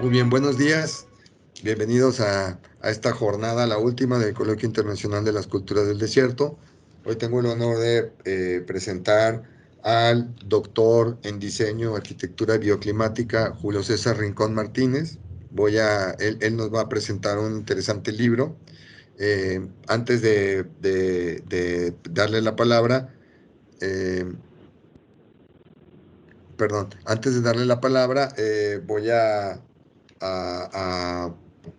Muy bien, buenos días. Bienvenidos a esta jornada, la última del Coloquio Internacional de las Culturas del Desierto. Hoy tengo el honor de presentar al doctor en diseño, arquitectura bioclimática, Julio César Rincón Martínez. Él nos va a presentar un interesante libro. Antes de darle la palabra, eh, antes de darle la palabra, voy a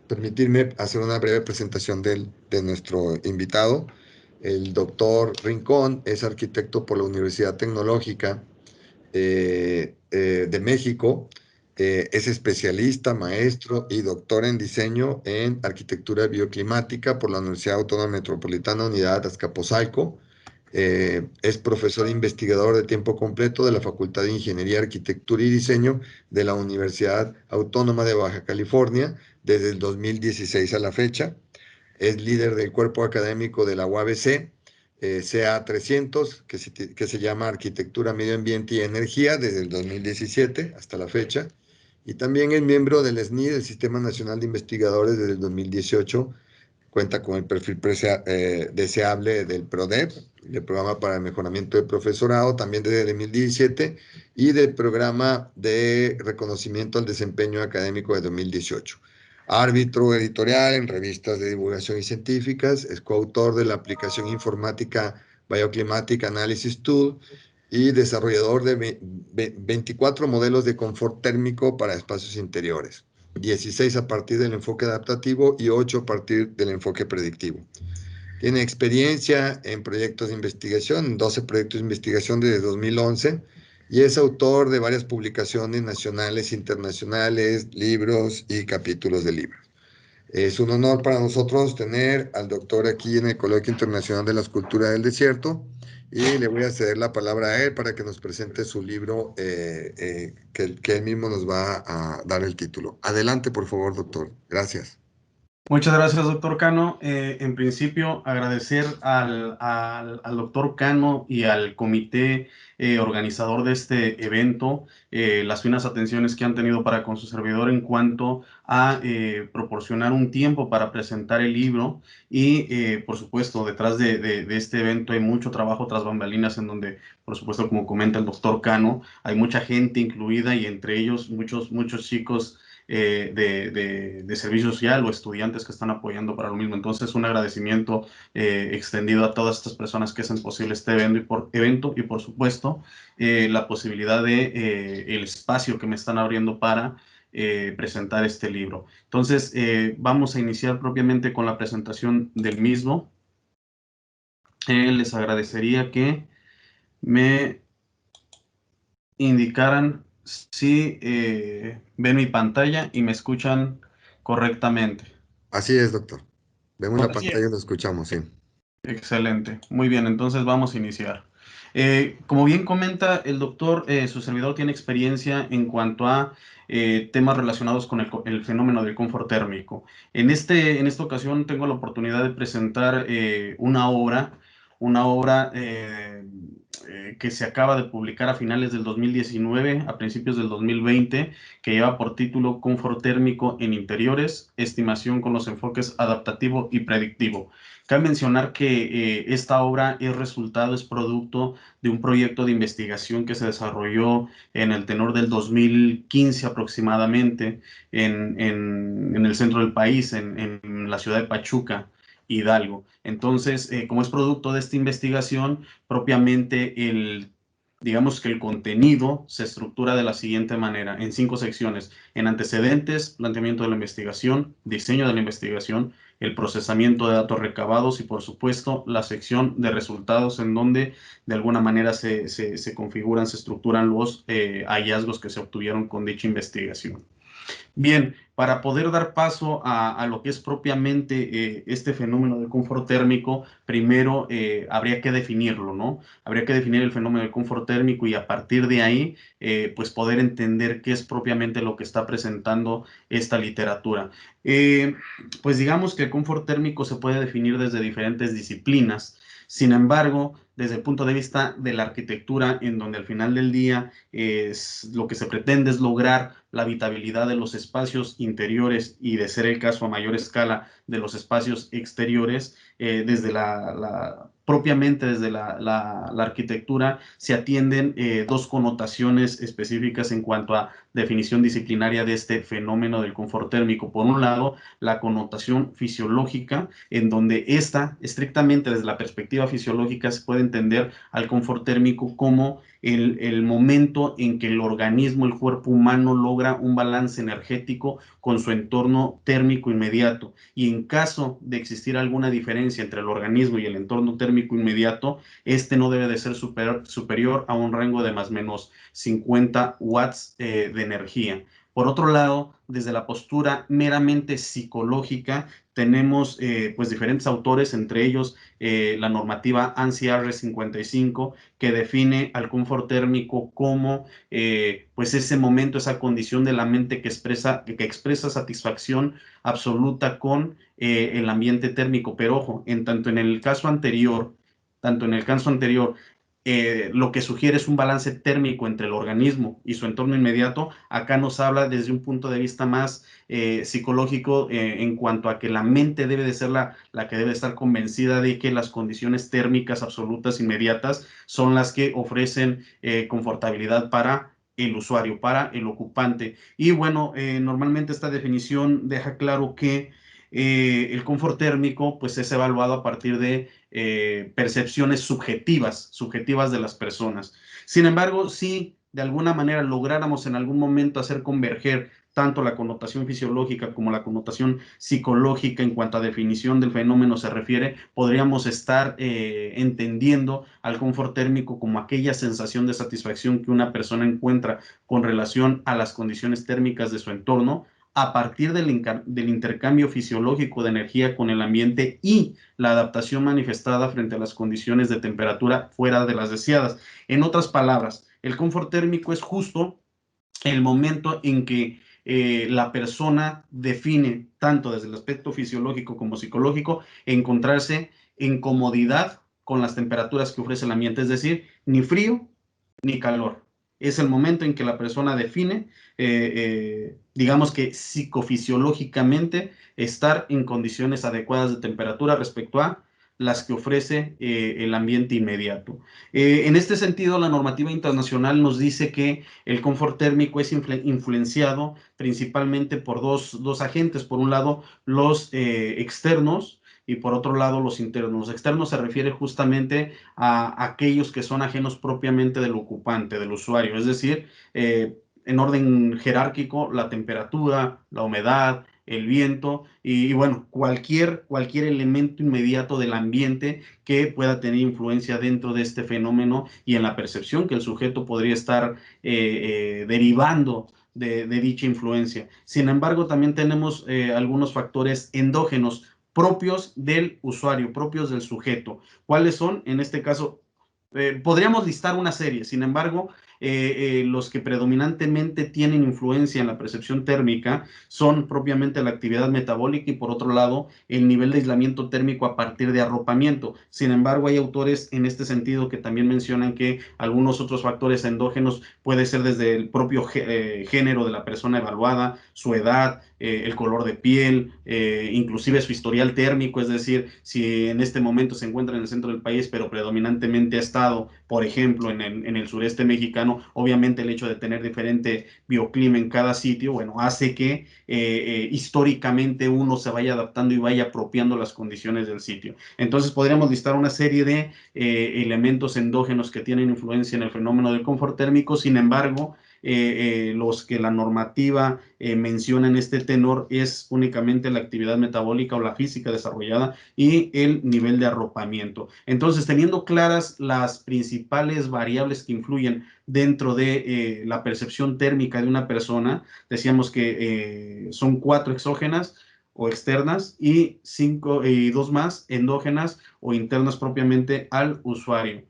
permitirme hacer una breve presentación de nuestro invitado. El doctor Rincón es arquitecto por la Universidad Tecnológica de México. Es especialista, maestro y doctor en diseño en arquitectura bioclimática por la Universidad Autónoma Metropolitana Unidad Azcapotzalco. Es profesor e investigador de tiempo completo de la Facultad de Ingeniería, Arquitectura y Diseño de la Universidad Autónoma de Baja California desde el 2016 a la fecha. Es líder del cuerpo académico de la UABC, CA300, que se llama Arquitectura, Medio Ambiente y Energía desde el 2017 hasta la fecha. Y también es miembro del SNI, del Sistema Nacional de Investigadores, desde el 2018. Cuenta con el perfil deseable del PRODEP, el Programa para el Mejoramiento del Profesorado, también desde el 2017, y del Programa de Reconocimiento al Desempeño Académico de 2018. Árbitro editorial en revistas de divulgación y científicas, es coautor de la aplicación informática Bioclimatic Analysis Tool y desarrollador de 24 modelos de confort térmico para espacios interiores. 16 a partir del enfoque adaptativo y 8 a partir del enfoque predictivo. Tiene experiencia en proyectos de investigación, 12 proyectos de investigación desde 2011, y es autor de varias publicaciones nacionales, internacionales, libros y capítulos de libros. Es un honor para nosotros tener al doctor aquí en el Coloquio Internacional de las Culturas del Desierto, y le voy a ceder la palabra a él para que nos presente su libro, que él mismo nos va a dar el título. Adelante, por favor, doctor. Gracias. Muchas gracias, doctor Cano. En principio, agradecer al doctor Cano y al comité organizador de este evento las finas atenciones que han tenido para con su servidor en cuanto a proporcionar un tiempo para presentar el libro y, por supuesto, detrás de este evento hay mucho trabajo tras bambalinas en donde, por supuesto, como comenta el doctor Cano, hay mucha gente incluida y entre ellos muchos chicos de servicio social o estudiantes que están apoyando para lo mismo. Entonces, un agradecimiento extendido a todas estas personas que hacen posible este evento y por supuesto, la posibilidad de el espacio que me están abriendo para presentar este libro. Entonces, vamos a iniciar propiamente con la presentación del mismo. Les agradecería que me indicaran si ven mi pantalla y me escuchan correctamente. Así es, doctor. Vemos la Así pantalla y es. lo escuchamos, sí. Excelente. Muy bien, entonces vamos a iniciar. Como bien comenta el doctor, su servidor tiene experiencia en cuanto a temas relacionados con el fenómeno del confort térmico. En esta ocasión tengo la oportunidad de presentar una obra que se acaba de publicar a finales del 2019, a principios del 2020, que lleva por título Confort térmico en interiores, estimación con los enfoques adaptativo y predictivo. Cabe mencionar que esta obra es producto de un proyecto de investigación que se desarrolló en el tenor del 2015 aproximadamente en el centro del país, en la ciudad de Pachuca, Hidalgo. Entonces, como es producto de esta investigación, propiamente digamos que el contenido se estructura de la siguiente manera, en 5 secciones: en antecedentes, planteamiento de la investigación, diseño de la investigación, el procesamiento de datos recabados y, por supuesto, la sección de resultados, en donde de alguna manera se configuran, se estructuran los hallazgos que se obtuvieron con dicha investigación. Bien, para poder dar paso a lo que es propiamente este fenómeno del confort térmico, primero habría que definirlo, ¿no? Habría que definir el fenómeno del confort térmico y a partir de ahí, pues poder entender qué es propiamente lo que está presentando esta literatura. Eh, pues digamos que el confort térmico se puede definir desde diferentes disciplinas. Sin embargo, desde el punto de vista de la arquitectura, en donde al final del día lo que se pretende es lograr la habitabilidad de los espacios interiores y, de ser el caso a mayor escala, de los espacios exteriores, desde propiamente desde la arquitectura se atienden dos connotaciones específicas en cuanto a definición disciplinaria de este fenómeno del confort térmico. Por un lado, la connotación fisiológica, en donde esta, estrictamente desde la perspectiva fisiológica, se puede entender al confort térmico como el momento en que el organismo, el cuerpo humano, logra un balance energético con su entorno térmico inmediato. Y en caso de existir alguna diferencia entre el organismo y el entorno térmico inmediato, este no debe de ser superior a un rango de más o menos 50 watts de energía. Por otro lado, desde la postura meramente psicológica, tenemos pues diferentes autores, entre ellos la normativa ANSI R55, que define al confort térmico como pues ese momento, esa condición de la mente que expresa satisfacción absoluta con el ambiente térmico. Pero ojo, tanto en el caso anterior, lo que sugiere es un balance térmico entre el organismo y su entorno inmediato. Acá nos habla desde un punto de vista más psicológico, en cuanto a que la mente debe de ser la que debe estar convencida de que las condiciones térmicas absolutas inmediatas son las que ofrecen confortabilidad para el usuario, para el ocupante. Y bueno, normalmente esta definición deja claro que el confort térmico pues es evaluado a partir de percepciones subjetivas de las personas. Sin embargo, si de alguna manera lográramos en algún momento hacer converger tanto la connotación fisiológica como la connotación psicológica en cuanto a definición del fenómeno se refiere, podríamos estar entendiendo al confort térmico como aquella sensación de satisfacción que una persona encuentra con relación a las condiciones térmicas de su entorno, a partir del intercambio fisiológico de energía con el ambiente y la adaptación manifestada frente a las condiciones de temperatura fuera de las deseadas. En otras palabras, el confort térmico es justo el momento en que la persona define, tanto desde el aspecto fisiológico como psicológico, encontrarse en comodidad con las temperaturas que ofrece el ambiente, es decir, ni frío ni calor. Es el momento en que la persona define, digamos que psicofisiológicamente, estar en condiciones adecuadas de temperatura respecto a las que ofrece el ambiente inmediato. En este sentido, la normativa internacional nos dice que el confort térmico es influenciado principalmente por dos agentes. Por un lado, los externos, y por otro lado, los internos. Los externos se refiere justamente a aquellos que son ajenos propiamente del ocupante, del usuario, es decir, en orden jerárquico, la temperatura, la humedad, el viento y bueno, cualquier elemento inmediato del ambiente que pueda tener influencia dentro de este fenómeno y en la percepción que el sujeto podría estar derivando de dicha influencia. Sin embargo, también tenemos algunos factores endógenos propios del usuario, propios del sujeto. ¿Cuáles son? En este caso, podríamos listar una serie. Sin embargo, los que predominantemente tienen influencia en la percepción térmica son propiamente la actividad metabólica y, por otro lado, el nivel de aislamiento térmico a partir de arropamiento. Sin embargo, hay autores en este sentido que también mencionan que algunos otros factores endógenos puede ser desde el propio género de la persona evaluada, su edad, el color de piel, inclusive su historial térmico, es decir, si en este momento se encuentra en el centro del país, pero predominantemente ha estado, por ejemplo, en el sureste mexicano, cotidiano. Obviamente el hecho de tener diferente bioclima en cada sitio, bueno, hace que históricamente uno se vaya adaptando y vaya apropiando las condiciones del sitio. Entonces podríamos listar una serie de elementos endógenos que tienen influencia en el fenómeno del confort térmico. Sin embargo, los que la normativa menciona en este tenor es únicamente la actividad metabólica o la física desarrollada y el nivel de arropamiento. Entonces, teniendo claras las principales variables que influyen dentro de la percepción térmica de una persona, decíamos que son 4 exógenas o externas y 2 más endógenas o internas propiamente al usuario.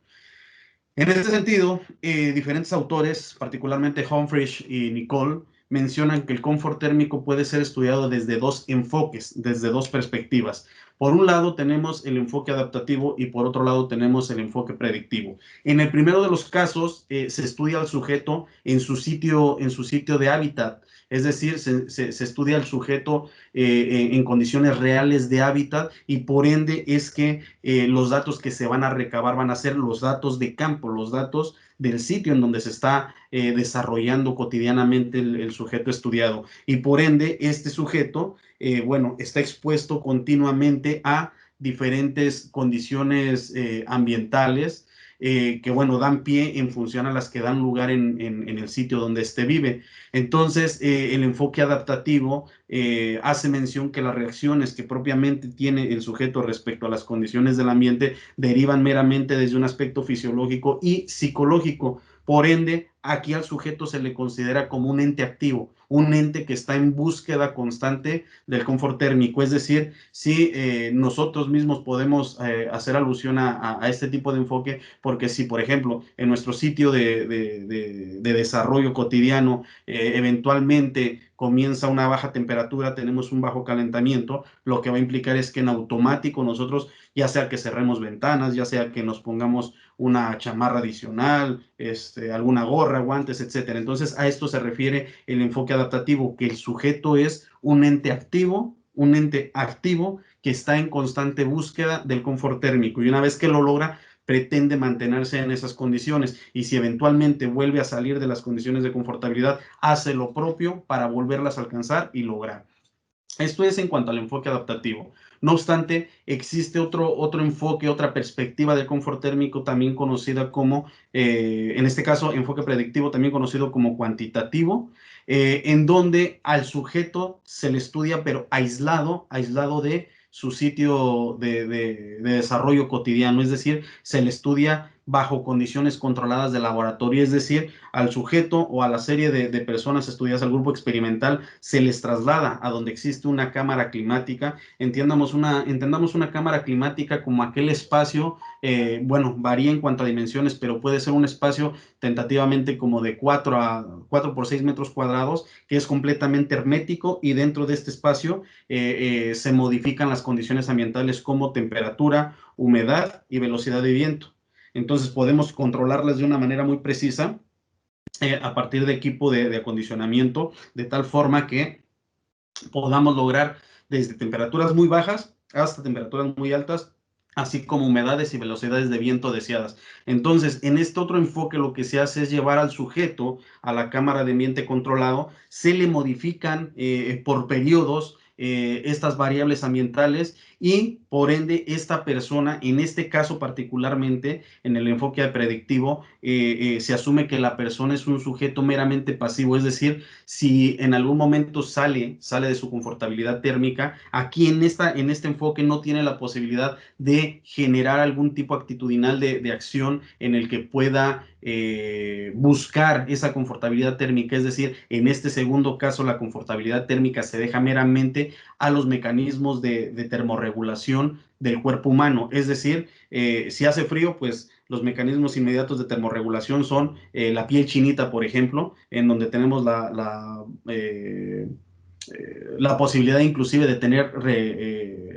En este sentido, diferentes autores, particularmente Humphreys y Nicole, mencionan que el confort térmico puede ser estudiado desde 2 enfoques, desde 2 perspectivas. Por un lado tenemos el enfoque adaptativo y por otro lado tenemos el enfoque predictivo. En el primero de los casos se estudia al sujeto en su sitio de hábitat, es decir, se estudia al sujeto en condiciones reales de hábitat y por ende es que los datos que se van a recabar van a ser los datos de campo, los datos del sitio en donde se está desarrollando cotidianamente el sujeto estudiado. Y por ende, este sujeto, bueno, está expuesto continuamente a diferentes condiciones ambientales que, bueno, dan pie en función a las que dan lugar en el sitio donde éste vive. Entonces, el enfoque adaptativo hace mención que las reacciones que propiamente tiene el sujeto respecto a las condiciones del ambiente derivan meramente desde un aspecto fisiológico y psicológico. Por ende, aquí al sujeto se le considera como un ente activo, un ente que está en búsqueda constante del confort térmico. Es decir, si nosotros mismos podemos hacer alusión a este tipo de enfoque, porque si, por ejemplo, en nuestro sitio de desarrollo cotidiano, eventualmente comienza una baja temperatura, tenemos un bajo calentamiento, lo que va a implicar es que en automático nosotros, ya sea que cerremos ventanas, ya sea que nos pongamos una chamarra adicional, alguna gorra, guantes, etcétera. Entonces, a esto se refiere el enfoque adaptativo, que el sujeto es un ente activo que está en constante búsqueda del confort térmico y una vez que lo logra, pretende mantenerse en esas condiciones y si eventualmente vuelve a salir de las condiciones de confortabilidad, hace lo propio para volverlas a alcanzar y lograr. Esto es en cuanto al enfoque adaptativo. No obstante, existe otro enfoque, otra perspectiva del confort térmico, también conocida como, en este caso, enfoque predictivo, también conocido como cuantitativo, en donde al sujeto se le estudia, pero aislado de su sitio de desarrollo cotidiano, es decir, se le estudia bajo condiciones controladas de laboratorio, es decir, al sujeto o a la serie de personas estudiadas, al grupo experimental, se les traslada a donde existe una cámara climática. Entendamos una cámara climática como aquel espacio, bueno, varía en cuanto a dimensiones, pero puede ser un espacio tentativamente como de 4 por 6 metros cuadrados, que es completamente hermético y dentro de este espacio se modifican las condiciones ambientales como temperatura, humedad y velocidad de viento. Entonces podemos controlarlas de una manera muy precisa a partir de equipo de acondicionamiento, de tal forma que podamos lograr desde temperaturas muy bajas hasta temperaturas muy altas, así como humedades y velocidades de viento deseadas. Entonces, en este otro enfoque lo que se hace es llevar al sujeto a la cámara de ambiente controlado, se le modifican por periodos estas variables ambientales y por ende esta persona, en este caso particularmente en el enfoque predictivo, se asume que la persona es un sujeto meramente pasivo, es decir, si en algún momento sale de su confortabilidad térmica, aquí en este enfoque no tiene la posibilidad de generar algún tipo actitudinal de acción en el que pueda buscar esa confortabilidad térmica, es decir, en este segundo caso la confortabilidad térmica se deja meramente a los mecanismos de termorregulación del cuerpo humano, es decir, si hace frío, pues los mecanismos inmediatos de termorregulación son la piel chinita, por ejemplo, en donde tenemos la posibilidad inclusive de tener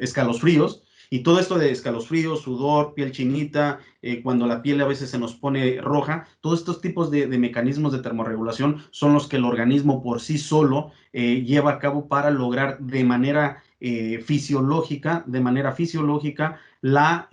escalofríos. Y todo esto de escalofríos, sudor, piel chinita, cuando la piel a veces se nos pone roja, todos estos tipos de mecanismos de termorregulación son los que el organismo por sí solo lleva a cabo para lograr de manera fisiológica, la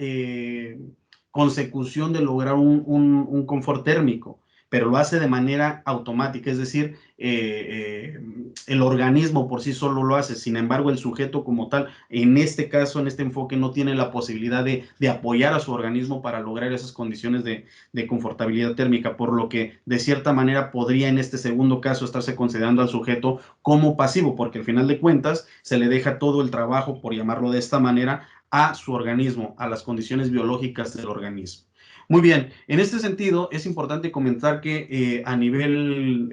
consecución de lograr un confort térmico. pero lo hace de manera automática, es decir, el organismo por sí solo lo hace. Sin embargo, el sujeto como tal, en este caso, en este enfoque, no tiene la posibilidad de apoyar a su organismo para lograr esas condiciones de confortabilidad térmica, por lo que de cierta manera podría en este segundo caso estarse considerando al sujeto como pasivo, porque al final de cuentas se le deja todo el trabajo, por llamarlo de esta manera, a su organismo, a las condiciones biológicas del organismo. Muy bien, en este sentido es importante comentar que a nivel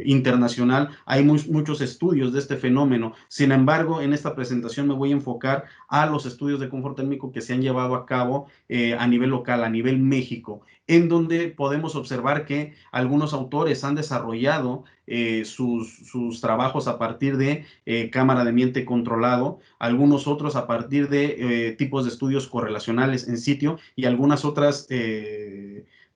internacional hay muchos estudios de este fenómeno. Sin embargo, en esta presentación me voy a enfocar a los estudios de confort térmico que se han llevado a cabo a nivel local, a nivel México, en donde podemos observar que algunos autores han desarrollado sus trabajos a partir de cámara de ambiente controlado, algunos otros a partir de tipos de estudios correlacionales en sitio y algunas otras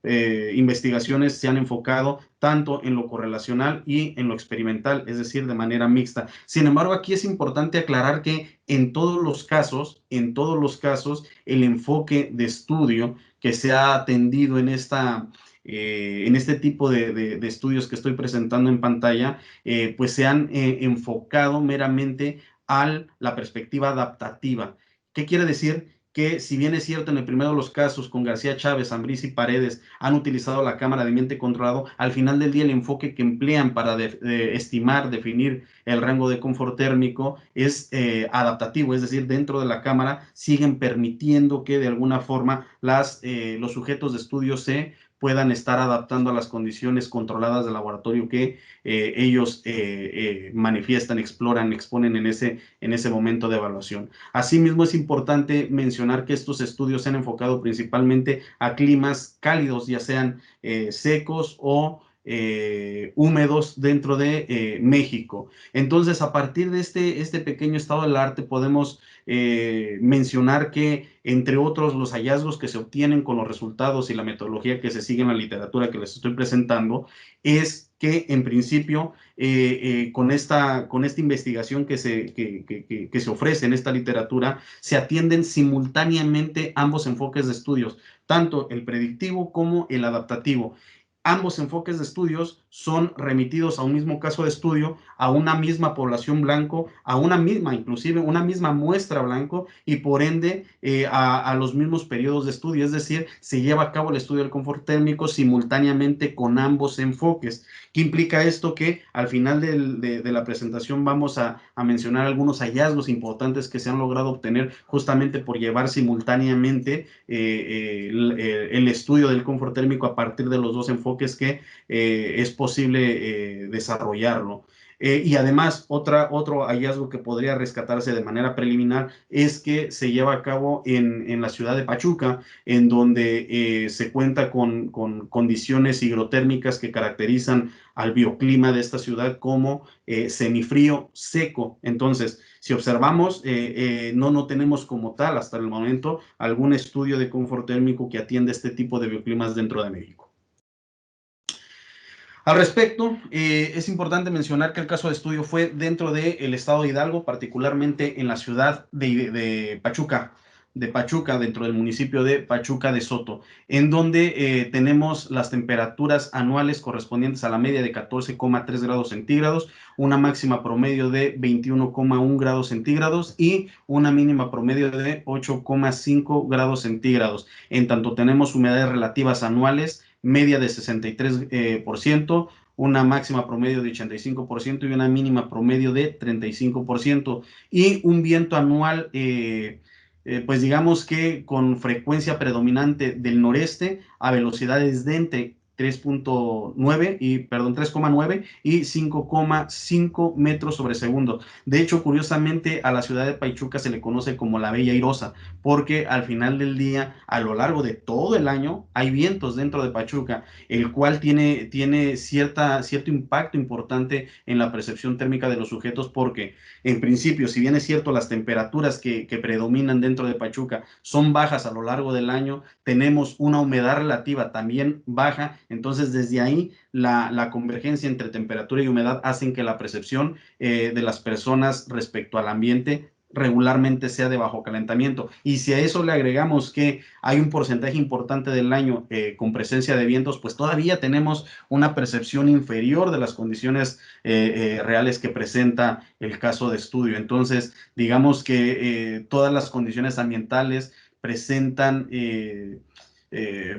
investigaciones se han enfocado tanto en lo correlacional y en lo experimental, es decir, de manera mixta. Sin embargo, aquí es importante aclarar que en todos los casos, el enfoque de estudio que se ha atendido en este tipo de estudios que estoy presentando en pantalla, pues se han enfocado meramente a la perspectiva adaptativa. ¿Qué quiere decir? Que si bien es cierto en el primero de los casos con García Chávez, Ambrís y Paredes han utilizado la cámara de ambiente controlado, al final del día el enfoque que emplean para estimar, definir el rango de confort térmico es adaptativo, es decir, dentro de la cámara siguen permitiendo que de alguna forma los sujetos de estudio se puedan estar adaptando a las condiciones controladas del laboratorio que ellos manifiestan, exploran, exponen en ese momento de evaluación. Asimismo, es importante mencionar que estos estudios se han enfocado principalmente a climas cálidos, ya sean secos o húmedos dentro de México. Entonces, a partir de este pequeño estado del arte, podemos mencionar que, entre otros, los hallazgos que se obtienen con los resultados y la metodología que se sigue en la literatura que les estoy presentando, es que, en principio, con esta investigación que se ofrece en esta literatura, se atienden simultáneamente ambos enfoques de estudios, tanto el predictivo como el adaptativo. Ambos enfoques de estudios son remitidos a un mismo caso de estudio, a una misma población blanco, inclusive una misma muestra blanco y por ende a los mismos periodos de estudio, es decir, se lleva a cabo el estudio del confort térmico simultáneamente con ambos enfoques. ¿Qué implica esto? Que al final de la presentación vamos a mencionar algunos hallazgos importantes que se han logrado obtener justamente por llevar simultáneamente el estudio del confort térmico a partir de los dos enfoques que es posible desarrollarlo. Y además, otro hallazgo que podría rescatarse de manera preliminar es que se lleva a cabo en la ciudad de Pachuca, en donde se cuenta con condiciones hidrotérmicas que caracterizan al bioclima de esta ciudad como semifrío seco. Entonces, si observamos, no tenemos como tal hasta el momento algún estudio de confort térmico que atienda este tipo de bioclimas dentro de México. Al respecto, es importante mencionar que el caso de estudio fue dentro del estado de Hidalgo, particularmente en la ciudad de Pachuca, dentro del municipio de Pachuca de Soto, en donde tenemos las temperaturas anuales correspondientes a la media de 14,3 grados centígrados, una máxima promedio de 21,1 grados centígrados y una mínima promedio de 8,5 grados centígrados. En tanto tenemos humedades relativas anuales media de 63%, una máxima promedio de 85% y una mínima promedio de 35%, y un viento anual, pues digamos que con frecuencia predominante del noreste a velocidades de entre 3,9 y 5,5 metros sobre segundo. De hecho, curiosamente, a la ciudad de Pachuca se le conoce como la Bella Airosa, porque al final del día, a lo largo de todo el año, hay vientos dentro de Pachuca, el cual tiene cierto impacto importante en la percepción térmica de los sujetos, porque en principio, si bien es cierto, las temperaturas que predominan dentro de Pachuca son bajas a lo largo del año, tenemos una humedad relativa también baja, entonces desde ahí la convergencia entre temperatura y humedad hacen que la percepción de las personas respecto al ambiente regularmente sea de bajo calentamiento. Y si a eso le agregamos que hay un porcentaje importante del año con presencia de vientos, pues todavía tenemos una percepción inferior de las condiciones reales que presenta el caso de estudio. Entonces, digamos que todas las condiciones ambientales presentan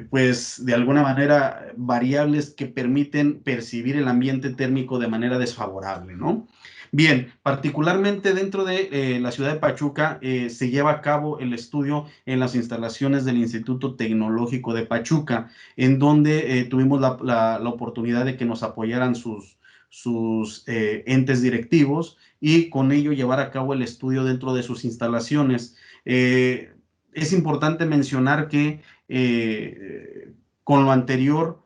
pues de alguna manera variables que permiten percibir el ambiente térmico de manera desfavorable, ¿no? Bien, particularmente dentro de la ciudad de Pachuca se lleva a cabo el estudio en las instalaciones del Instituto Tecnológico de Pachuca, en donde tuvimos la oportunidad de que nos apoyaran sus entes directivos y con ello llevar a cabo el estudio dentro de sus instalaciones. Es importante mencionar que con lo anterior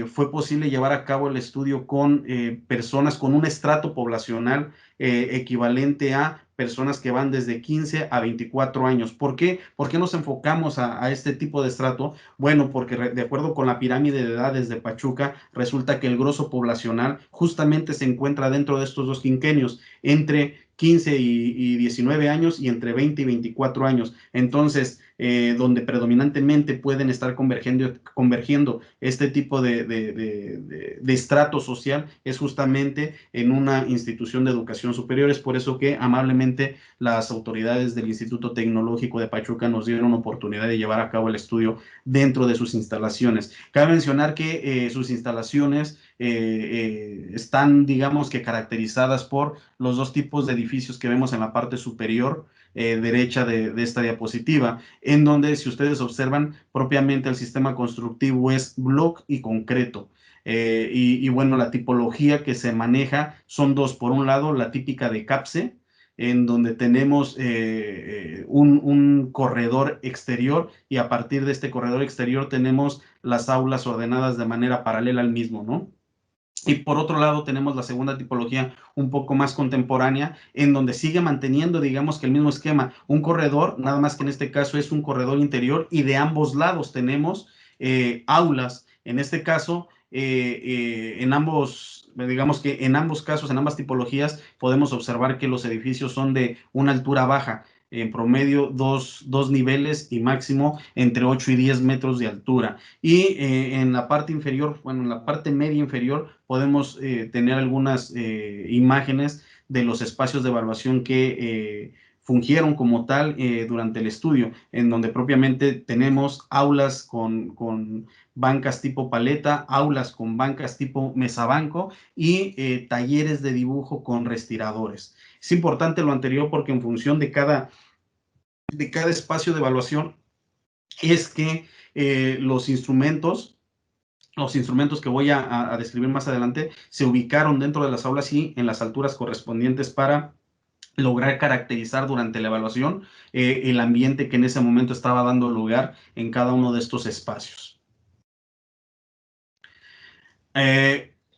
fue posible llevar a cabo el estudio con personas con un estrato poblacional equivalente a personas que van desde 15 a 24 años. ¿Por qué? ¿Por qué nos enfocamos a este tipo de estrato? Bueno, porque de acuerdo con la pirámide de edades de Pachuca, resulta que el grosso poblacional justamente se encuentra dentro de estos dos quinquenios, entre 15 y 19 años y entre 20 y 24 años. Entonces, donde predominantemente pueden estar convergiendo este tipo de estrato social es justamente en una institución de educación superior. Es por eso que amablemente las autoridades del Instituto Tecnológico de Pachuca nos dieron oportunidad de llevar a cabo el estudio dentro de sus instalaciones. Cabe mencionar que sus instalaciones están, digamos que caracterizadas por los dos tipos de edificios que vemos en la parte superior derecha de esta diapositiva, en donde si ustedes observan propiamente el sistema constructivo es block y concreto. Bueno, la tipología que se maneja son dos. Por un lado, la típica de CAPSE, en donde tenemos un corredor exterior y a partir de este corredor exterior tenemos las aulas ordenadas de manera paralela al mismo, ¿no? Y por otro lado tenemos la segunda tipología un poco más contemporánea, en donde sigue manteniendo, digamos que el mismo esquema, un corredor, nada más que en este caso es un corredor interior y de ambos lados tenemos aulas. En este caso, digamos que en ambos casos, en ambas tipologías, podemos observar que los edificios son de una altura baja, en promedio dos niveles y máximo entre 8 y 10 metros de altura. Y en la parte inferior, bueno, en la parte media inferior, podemos tener algunas imágenes de los espacios de evaluación que fungieron como tal durante el estudio, en donde propiamente tenemos aulas con bancas tipo paleta, aulas con bancas tipo mesabanco y talleres de dibujo con respiradores. Es importante lo anterior porque en función de cada espacio de evaluación es que los instrumentos que voy a describir más adelante se ubicaron dentro de las aulas y en las alturas correspondientes para lograr caracterizar durante la evaluación el ambiente que en ese momento estaba dando lugar en cada uno de estos espacios.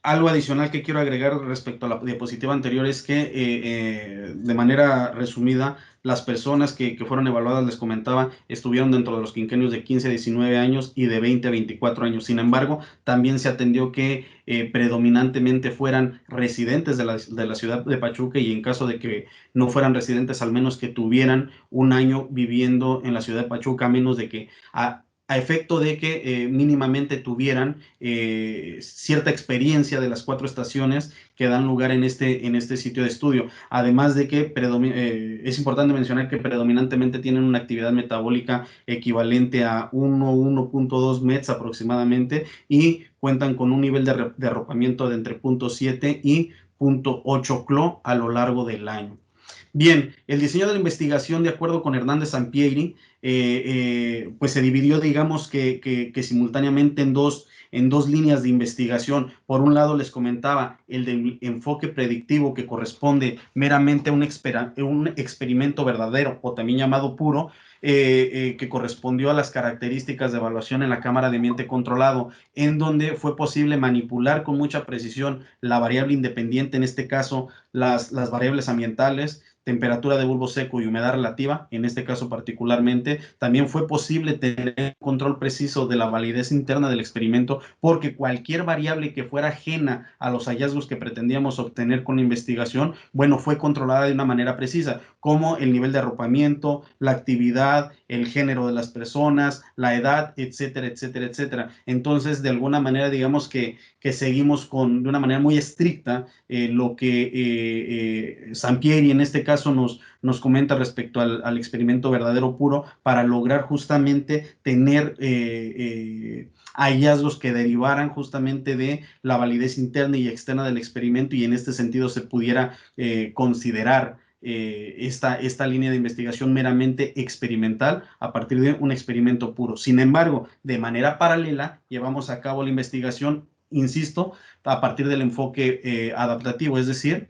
Algo adicional que quiero agregar respecto a la diapositiva anterior es que, de manera resumida, las personas que fueron evaluadas, les comentaba, estuvieron dentro de los quinquenios de 15 a 19 años y de 20 a 24 años. Sin embargo, también se atendió que predominantemente fueran residentes de la ciudad de Pachuca y en caso de que no fueran residentes, al menos que tuvieran un año viviendo en la ciudad de Pachuca, a menos de que a efecto de que mínimamente tuvieran cierta experiencia de las 4 estaciones que dan lugar en este sitio de estudio. Además de que es importante mencionar que predominantemente tienen una actividad metabólica equivalente a 1.2 METs aproximadamente y cuentan con un nivel de arropamiento de entre 0.7 y 0.8 CLO a lo largo del año. Bien, el diseño de la investigación, de acuerdo con Hernández Sampieri, pues se dividió, digamos que simultáneamente en dos líneas de investigación. Por un lado, les comentaba el del enfoque predictivo que corresponde meramente a un experimento verdadero o también llamado puro, que correspondió a las características de evaluación en la cámara de ambiente controlado, en donde fue posible manipular con mucha precisión la variable independiente, en este caso las variables ambientales, temperatura de bulbo seco y humedad relativa, en este caso particularmente, también fue posible tener control preciso de la validez interna del experimento, porque cualquier variable que fuera ajena a los hallazgos que pretendíamos obtener con la investigación, bueno, fue controlada de una manera precisa, como el nivel de arropamiento, la actividad, el género de las personas, la edad, etcétera, etcétera, etcétera. Entonces, de alguna manera, digamos que seguimos de una manera muy estricta lo que Sampieri en este caso nos comenta respecto al experimento verdadero puro, para lograr justamente tener hallazgos que derivaran justamente de la validez interna y externa del experimento, y en este sentido se pudiera considerar esta línea de investigación meramente experimental a partir de un experimento puro. Sin embargo, de manera paralela, llevamos a cabo la investigación, insisto, a partir del enfoque adaptativo, es decir,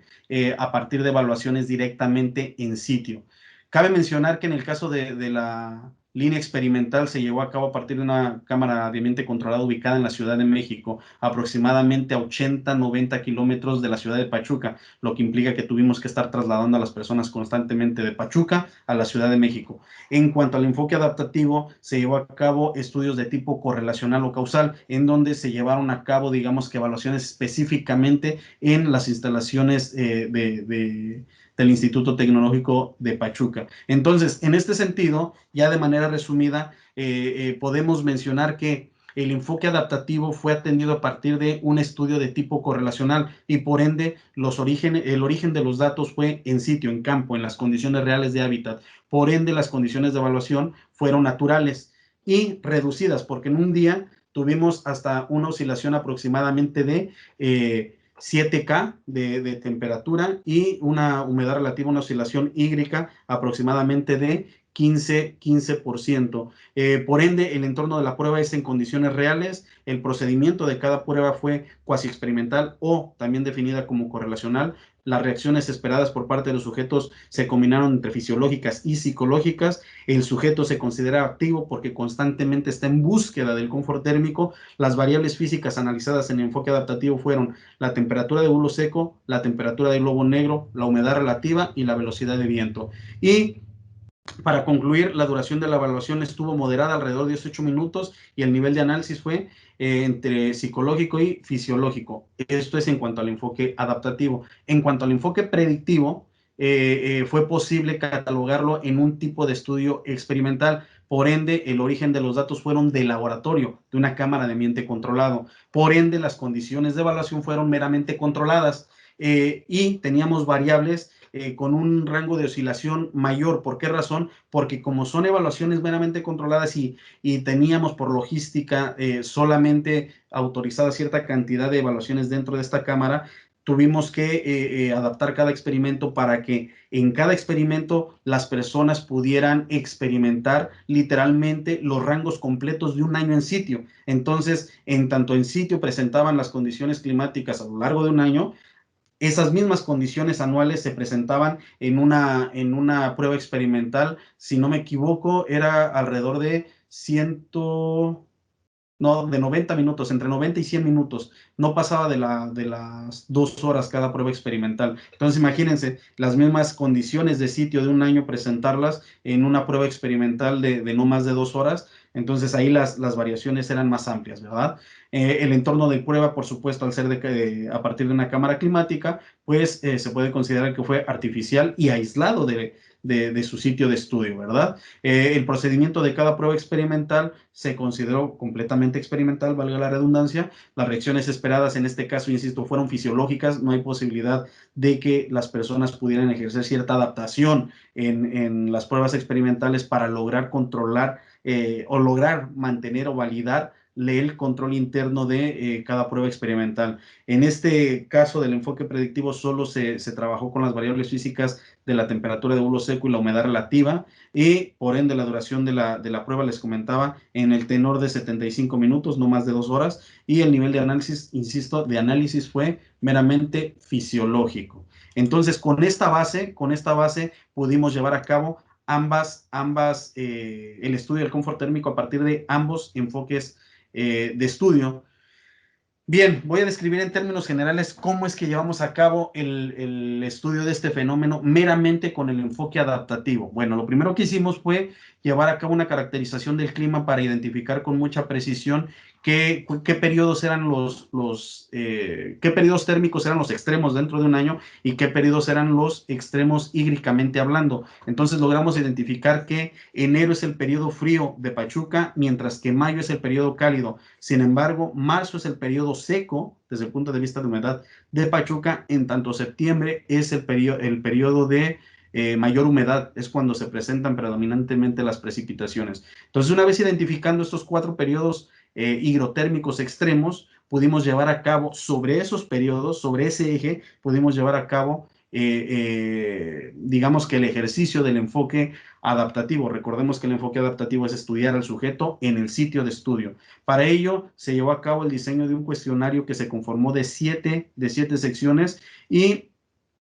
a partir de evaluaciones directamente en sitio. Cabe mencionar que en el caso de la línea experimental se llevó a cabo a partir de una cámara de ambiente controlado ubicada en la Ciudad de México, aproximadamente a 80-90 kilómetros de la ciudad de Pachuca, lo que implica que tuvimos que estar trasladando a las personas constantemente de Pachuca a la Ciudad de México. En cuanto al enfoque adaptativo, se llevó a cabo estudios de tipo correlacional o causal, en donde se llevaron a cabo, digamos que evaluaciones específicamente en las instalaciones del Instituto Tecnológico de Pachuca. Entonces, en este sentido, ya de manera resumida, podemos mencionar que el enfoque adaptativo fue atendido a partir de un estudio de tipo correlacional, y por ende el origen de los datos fue en sitio, en campo, en las condiciones reales de hábitat. Por ende, las condiciones de evaluación fueron naturales y reducidas, porque en un día tuvimos hasta una oscilación aproximadamente de 7K de temperatura y una humedad relativa, una oscilación hídrica aproximadamente de 15%. Por ende, el entorno de la prueba es en condiciones reales. El procedimiento de cada prueba fue cuasi experimental o también definida como correlacional. Las reacciones esperadas por parte de los sujetos se combinaron entre fisiológicas y psicológicas. El sujeto se considera activo porque constantemente está en búsqueda del confort térmico. Las variables físicas analizadas en el enfoque adaptativo fueron la temperatura de bulbo seco, la temperatura del globo negro, la humedad relativa y la velocidad de viento. Y para concluir, la duración de la evaluación estuvo moderada, alrededor de 18 minutos, y el nivel de análisis fue entre psicológico y fisiológico. Esto es en cuanto al enfoque adaptativo. En cuanto al enfoque predictivo, fue posible catalogarlo en un tipo de estudio experimental. Por ende, el origen de los datos fueron de laboratorio, de una cámara de ambiente controlado. Por ende, las condiciones de evaluación fueron meramente controladas y teníamos variables con un rango de oscilación mayor. ¿Por qué razón? Porque como son evaluaciones meramente controladas y teníamos por logística solamente autorizada cierta cantidad de evaluaciones dentro de esta cámara, tuvimos que adaptar cada experimento para que en cada experimento las personas pudieran experimentar literalmente los rangos completos de un año en sitio. Entonces, en tanto en sitio presentaban las condiciones climáticas a lo largo de un año, esas mismas condiciones anuales se presentaban en una prueba experimental. Si no me equivoco, era alrededor de 100, no, de 90 minutos, entre 90 y 100 minutos. No pasaba de las 2 horas cada prueba experimental. Entonces, imagínense, las mismas condiciones de sitio de un año, presentarlas en una prueba experimental de no más de 2 horas. Entonces, ahí las variaciones eran más amplias, ¿verdad? El entorno de prueba, por supuesto, al ser a partir de una cámara climática, pues se puede considerar que fue artificial y aislado de su sitio de estudio, ¿verdad? El procedimiento de cada prueba experimental se consideró completamente experimental, valga la redundancia. Las reacciones esperadas en este caso, insisto, fueron fisiológicas. No hay posibilidad de que las personas pudieran ejercer cierta adaptación en las pruebas experimentales para lograr controlar o lograr mantener o validar el control interno de cada prueba experimental. En este caso del enfoque predictivo solo se trabajó con las variables físicas de la temperatura de bulbo seco y la humedad relativa, y por ende la duración de la prueba, les comentaba, en el tenor de 75 minutos, no más de 2 horas, y el nivel de análisis, insisto, de análisis fue meramente fisiológico. Entonces, con esta base pudimos llevar a cabo el estudio del confort térmico a partir de ambos enfoques de estudio. Bien, voy a describir en términos generales cómo es que llevamos a cabo el estudio de este fenómeno meramente con el enfoque adaptativo. Bueno, lo primero que hicimos fue llevar a cabo una caracterización del clima para identificar con mucha precisión qué periodos eran qué periodos térmicos eran los extremos dentro de un año y qué periodos eran los extremos hídricamente hablando. Entonces logramos identificar que enero es el periodo frío de Pachuca, mientras que mayo es el periodo cálido. Sin embargo, marzo es el periodo seco desde el punto de vista de humedad de Pachuca, en tanto septiembre es el periodo de mayor humedad, es cuando se presentan predominantemente las precipitaciones. Entonces, una vez identificando estos 4 periodos higrotérmicos extremos, pudimos llevar a cabo sobre esos periodos, sobre ese eje, pudimos llevar a cabo digamos que el ejercicio del enfoque adaptativo. Recordemos que el enfoque adaptativo es estudiar al sujeto en el sitio de estudio. Para ello, se llevó a cabo el diseño de un cuestionario que se conformó de siete secciones y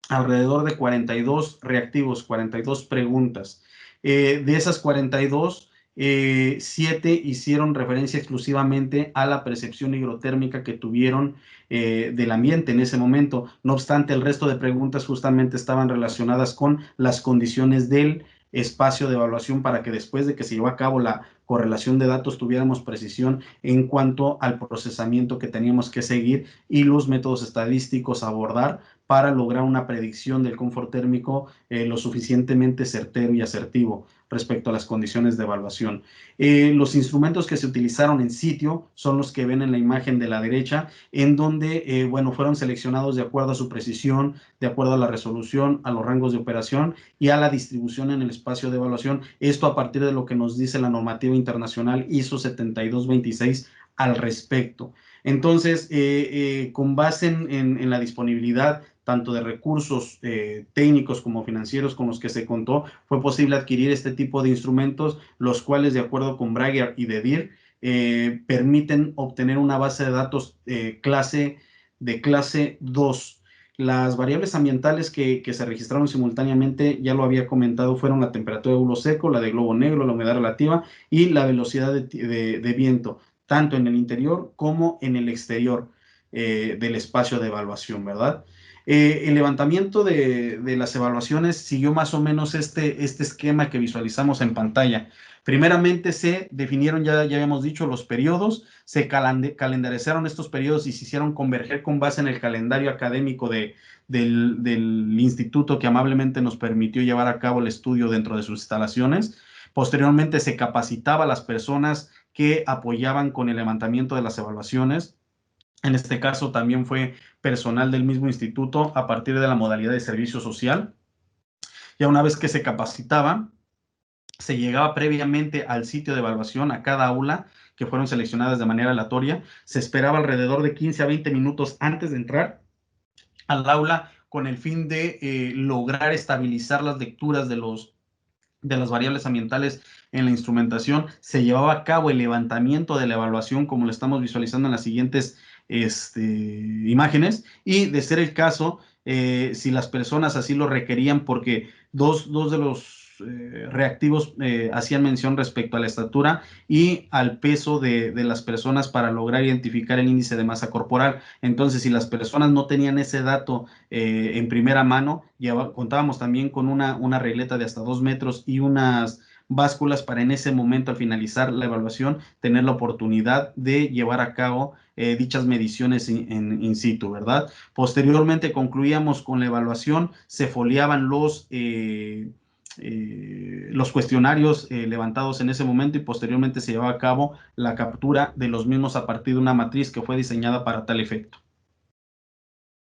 alrededor de 42 reactivos, 42 preguntas. De esas 42, 7 hicieron referencia exclusivamente a la percepción higrotérmica que tuvieron del ambiente en ese momento. No obstante, el resto de preguntas justamente estaban relacionadas con las condiciones del espacio de evaluación para que después de que se llevó a cabo la correlación de datos tuviéramos precisión en cuanto al procesamiento que teníamos que seguir y los métodos estadísticos a abordar para lograr una predicción del confort térmico lo suficientemente certero y asertivo respecto a las condiciones de evaluación. Los instrumentos que se utilizaron en sitio son los que ven en la imagen de la derecha, en donde, bueno, fueron seleccionados de acuerdo a su precisión, de acuerdo a la resolución, a los rangos de operación y a la distribución en el espacio de evaluación. Esto a partir de lo que nos dice la normativa internacional ISO 7226 al respecto. Entonces, con base en la disponibilidad tanto de recursos técnicos como financieros con los que se contó, fue posible adquirir este tipo de instrumentos, los cuales, de acuerdo con Brager y de Dir, permiten obtener una base de datos de clase 2. Las variables ambientales que se registraron simultáneamente, ya lo había comentado, fueron la temperatura de globo seco, la de globo negro, la humedad relativa y la velocidad de viento, tanto en el interior como en el exterior del espacio de evaluación, ¿verdad? El levantamiento de las evaluaciones siguió más o menos este esquema que visualizamos en pantalla. Primeramente se definieron, ya habíamos dicho, los periodos, se calendarizaron estos periodos y se hicieron converger con base en el calendario académico del instituto que amablemente nos permitió llevar a cabo el estudio dentro de sus instalaciones. Posteriormente se capacitaba a las personas que apoyaban con el levantamiento de las evaluaciones. En este caso también fue personal del mismo instituto a partir de la modalidad de servicio social. Ya una vez que se capacitaba, se llegaba previamente al sitio de evaluación, a cada aula, que fueron seleccionadas de manera aleatoria. Se esperaba alrededor de 15 a 20 minutos antes de entrar al aula con el fin de lograr estabilizar las lecturas de las variables ambientales en la instrumentación. Se llevaba a cabo el levantamiento de la evaluación, como lo estamos visualizando en las siguientes imágenes, y de ser el caso, si las personas así lo requerían, porque dos de los reactivos hacían mención respecto a la estatura y al peso de las personas para lograr identificar el índice de masa corporal. Entonces, si las personas no tenían ese dato en primera mano, contábamos también con una regleta de hasta 2 metros y unas básculas para en ese momento, al finalizar la evaluación, tener la oportunidad de llevar a cabo dichas mediciones in situ, ¿verdad? Posteriormente concluíamos con la evaluación, se foliaban los cuestionarios levantados en ese momento y posteriormente se llevaba a cabo la captura de los mismos a partir de una matriz que fue diseñada para tal efecto.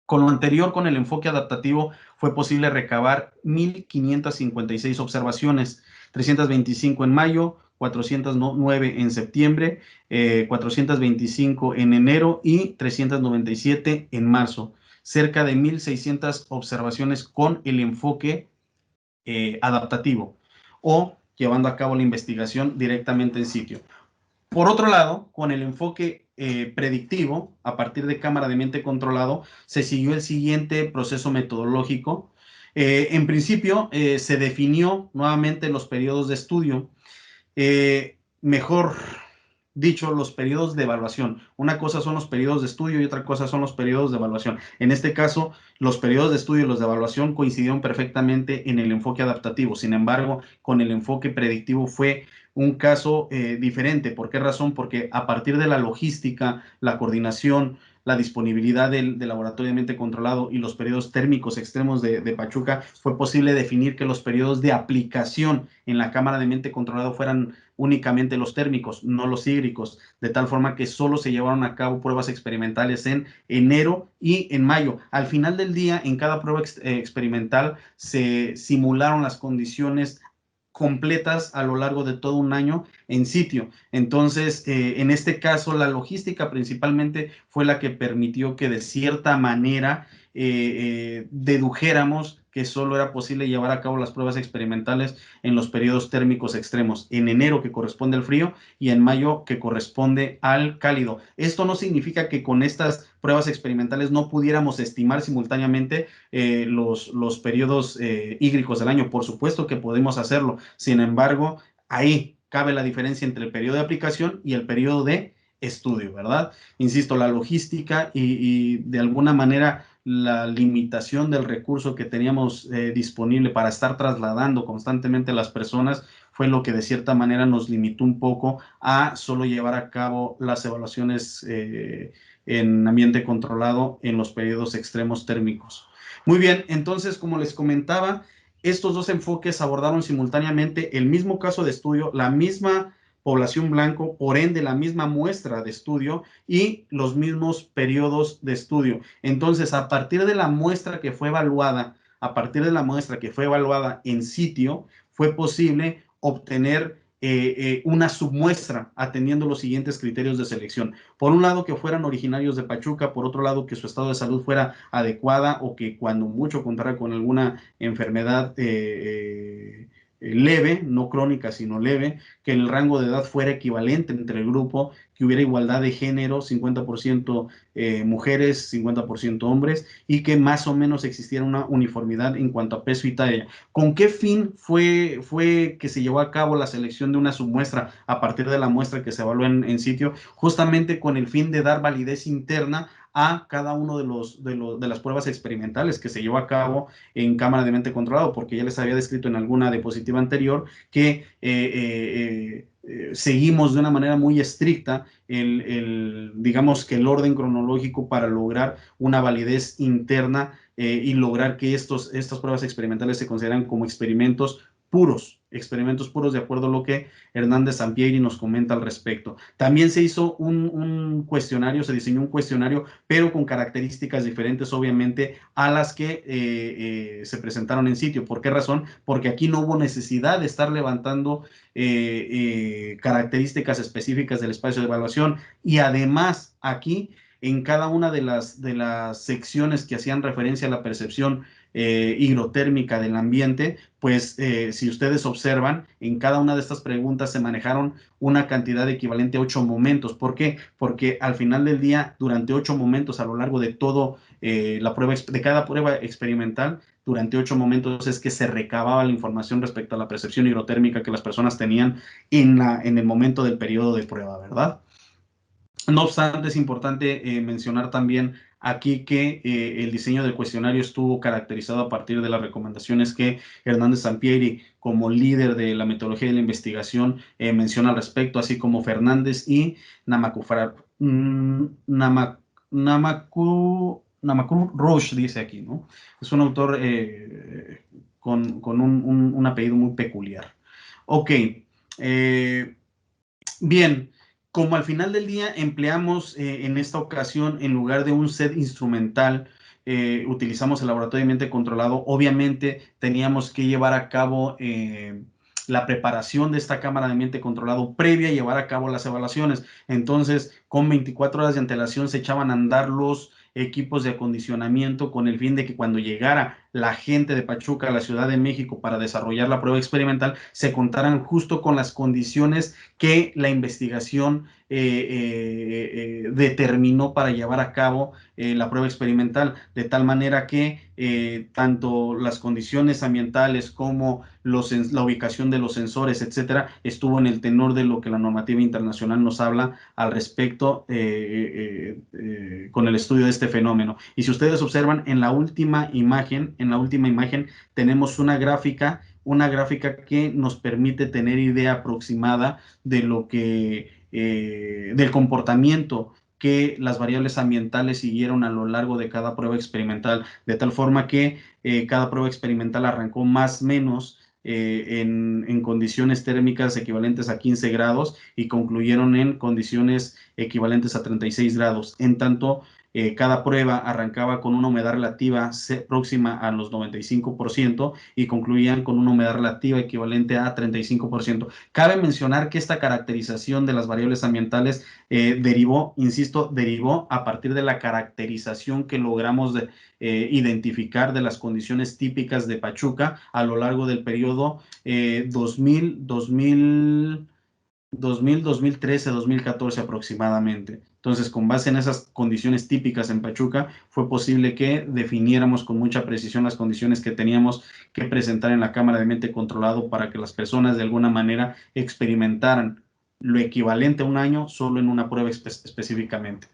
Con lo anterior, con el enfoque adaptativo, fue posible recabar 1,556 observaciones, 325 en mayo, 409 en septiembre, 425 en enero y 397 en marzo. Cerca de 1,600 observaciones con el enfoque adaptativo o llevando a cabo la investigación directamente en sitio. Por otro lado, con el enfoque predictivo, a partir de cámara de ambiente controlado, se siguió el siguiente proceso metodológico. En principio, se definió nuevamente los periodos de estudio. Mejor dicho los periodos de evaluación. Una cosa son los periodos de estudio y otra cosa son los periodos de evaluación. En este caso, los periodos de estudio y los de evaluación coincidieron perfectamente en el enfoque adaptativo. Sin embargo, con el enfoque predictivo fue un caso diferente. ¿Por qué razón? Porque a partir de la logística, la coordinación, la disponibilidad del laboratorio de ambiente controlado y los periodos térmicos extremos de Pachuca, fue posible definir que los periodos de aplicación en la cámara de ambiente controlado fueran únicamente los térmicos, no los hídricos, de tal forma que solo se llevaron a cabo pruebas experimentales en enero y en mayo. Al final del día, en cada prueba experimental se simularon las condiciones completas a lo largo de todo un año en sitio. Entonces, en este caso, la logística principalmente fue la que permitió que de cierta manera dedujéramos que solo era posible llevar a cabo las pruebas experimentales en los periodos térmicos extremos, en enero que corresponde al frío y en mayo que corresponde al cálido. Esto no significa que con estas pruebas experimentales no pudiéramos estimar simultáneamente los periodos hídricos del año. Por supuesto que podemos hacerlo. Sin embargo, ahí cabe la diferencia entre el periodo de aplicación y el periodo de estudio, ¿verdad? Insisto, la logística y de alguna manera la limitación del recurso que teníamos disponible para estar trasladando constantemente a las personas fue lo que de cierta manera nos limitó un poco a solo llevar a cabo las evaluaciones en ambiente controlado en los periodos extremos térmicos. Muy bien, entonces, como les comentaba, estos dos enfoques abordaron simultáneamente el mismo caso de estudio, la misma población blanco, por ende la misma muestra de estudio y los mismos periodos de estudio. Entonces, a partir de la muestra que fue evaluada, en sitio, fue posible obtener una submuestra atendiendo los siguientes criterios de selección. Por un lado, que fueran originarios de Pachuca, por otro lado, que su estado de salud fuera adecuada o que cuando mucho contara con alguna enfermedad leve, no crónica, sino leve, que el rango de edad fuera equivalente entre el grupo, que hubiera igualdad de género, 50% mujeres, 50% hombres, y que más o menos existiera una uniformidad en cuanto a peso y talla. ¿Con qué fin fue que se llevó a cabo la selección de una submuestra a partir de la muestra que se evaluó en sitio? Justamente con el fin de dar validez interna a cada uno de las pruebas experimentales que se llevó a cabo en cámara de ambiente controlado, porque ya les había descrito en alguna diapositiva anterior que seguimos de una manera muy estricta digamos que el orden cronológico para lograr una validez interna y lograr que estas pruebas experimentales se consideran como experimentos puros de acuerdo a lo que Hernández Sampieri nos comenta al respecto. También se hizo un cuestionario, se diseñó un cuestionario, pero con características diferentes, obviamente, a las que se presentaron en sitio. ¿Por qué razón? Porque aquí no hubo necesidad de estar levantando características específicas del espacio de evaluación y además aquí en cada una de las secciones que hacían referencia a la percepción hidrotérmica del ambiente, pues si ustedes observan, en cada una de estas preguntas se manejaron una cantidad equivalente a 8 momentos. ¿Por qué? Porque al final del día, durante 8 momentos a lo largo de todo de cada prueba experimental, durante 8 momentos es que se recababa la información respecto a la percepción hidrotérmica que las personas tenían en el momento del periodo de prueba, ¿verdad? No obstante, es importante mencionar también aquí que el diseño del cuestionario estuvo caracterizado a partir de las recomendaciones que Hernández Sampieri, como líder de la metodología de la investigación, menciona al respecto, así como Fernández y Namaku Roche, dice aquí, ¿no? Es un autor con un apellido muy peculiar. Ok. Bien, como al final del día empleamos en esta ocasión, en lugar de un set instrumental, utilizamos el laboratorio de ambiente controlado, obviamente teníamos que llevar a cabo la preparación de esta cámara de ambiente controlado previa a llevar a cabo las evaluaciones. Entonces, con 24 horas de antelación se echaban a andar los equipos de acondicionamiento con el fin de que cuando llegara la gente de Pachuca a la Ciudad de México para desarrollar la prueba experimental, se contaran justo con las condiciones que la investigación determinó para llevar a cabo la prueba experimental, de tal manera que tanto las condiciones ambientales como la ubicación de los sensores, etcétera, estuvo en el tenor de lo que la normativa internacional nos habla al respecto con el estudio de este fenómeno. Y si ustedes observan en la última imagen, tenemos una gráfica que nos permite tener idea aproximada de lo que del comportamiento que las variables ambientales siguieron a lo largo de cada prueba experimental, de tal forma que cada prueba experimental arrancó más o menos en condiciones térmicas equivalentes a 15 grados y concluyeron en condiciones equivalentes a 36 grados. En tanto, cada prueba arrancaba con una humedad relativa próxima a los 95% y concluían con una humedad relativa equivalente a 35%. Cabe mencionar que esta caracterización de las variables ambientales derivó a partir de la caracterización que logramos identificar de las condiciones típicas de Pachuca a lo largo del periodo 2013, 2014 aproximadamente. Entonces, con base en esas condiciones típicas en Pachuca, fue posible que definiéramos con mucha precisión las condiciones que teníamos que presentar en la cámara de ambiente controlado para que las personas de alguna manera experimentaran lo equivalente a un año solo en una prueba específicamente.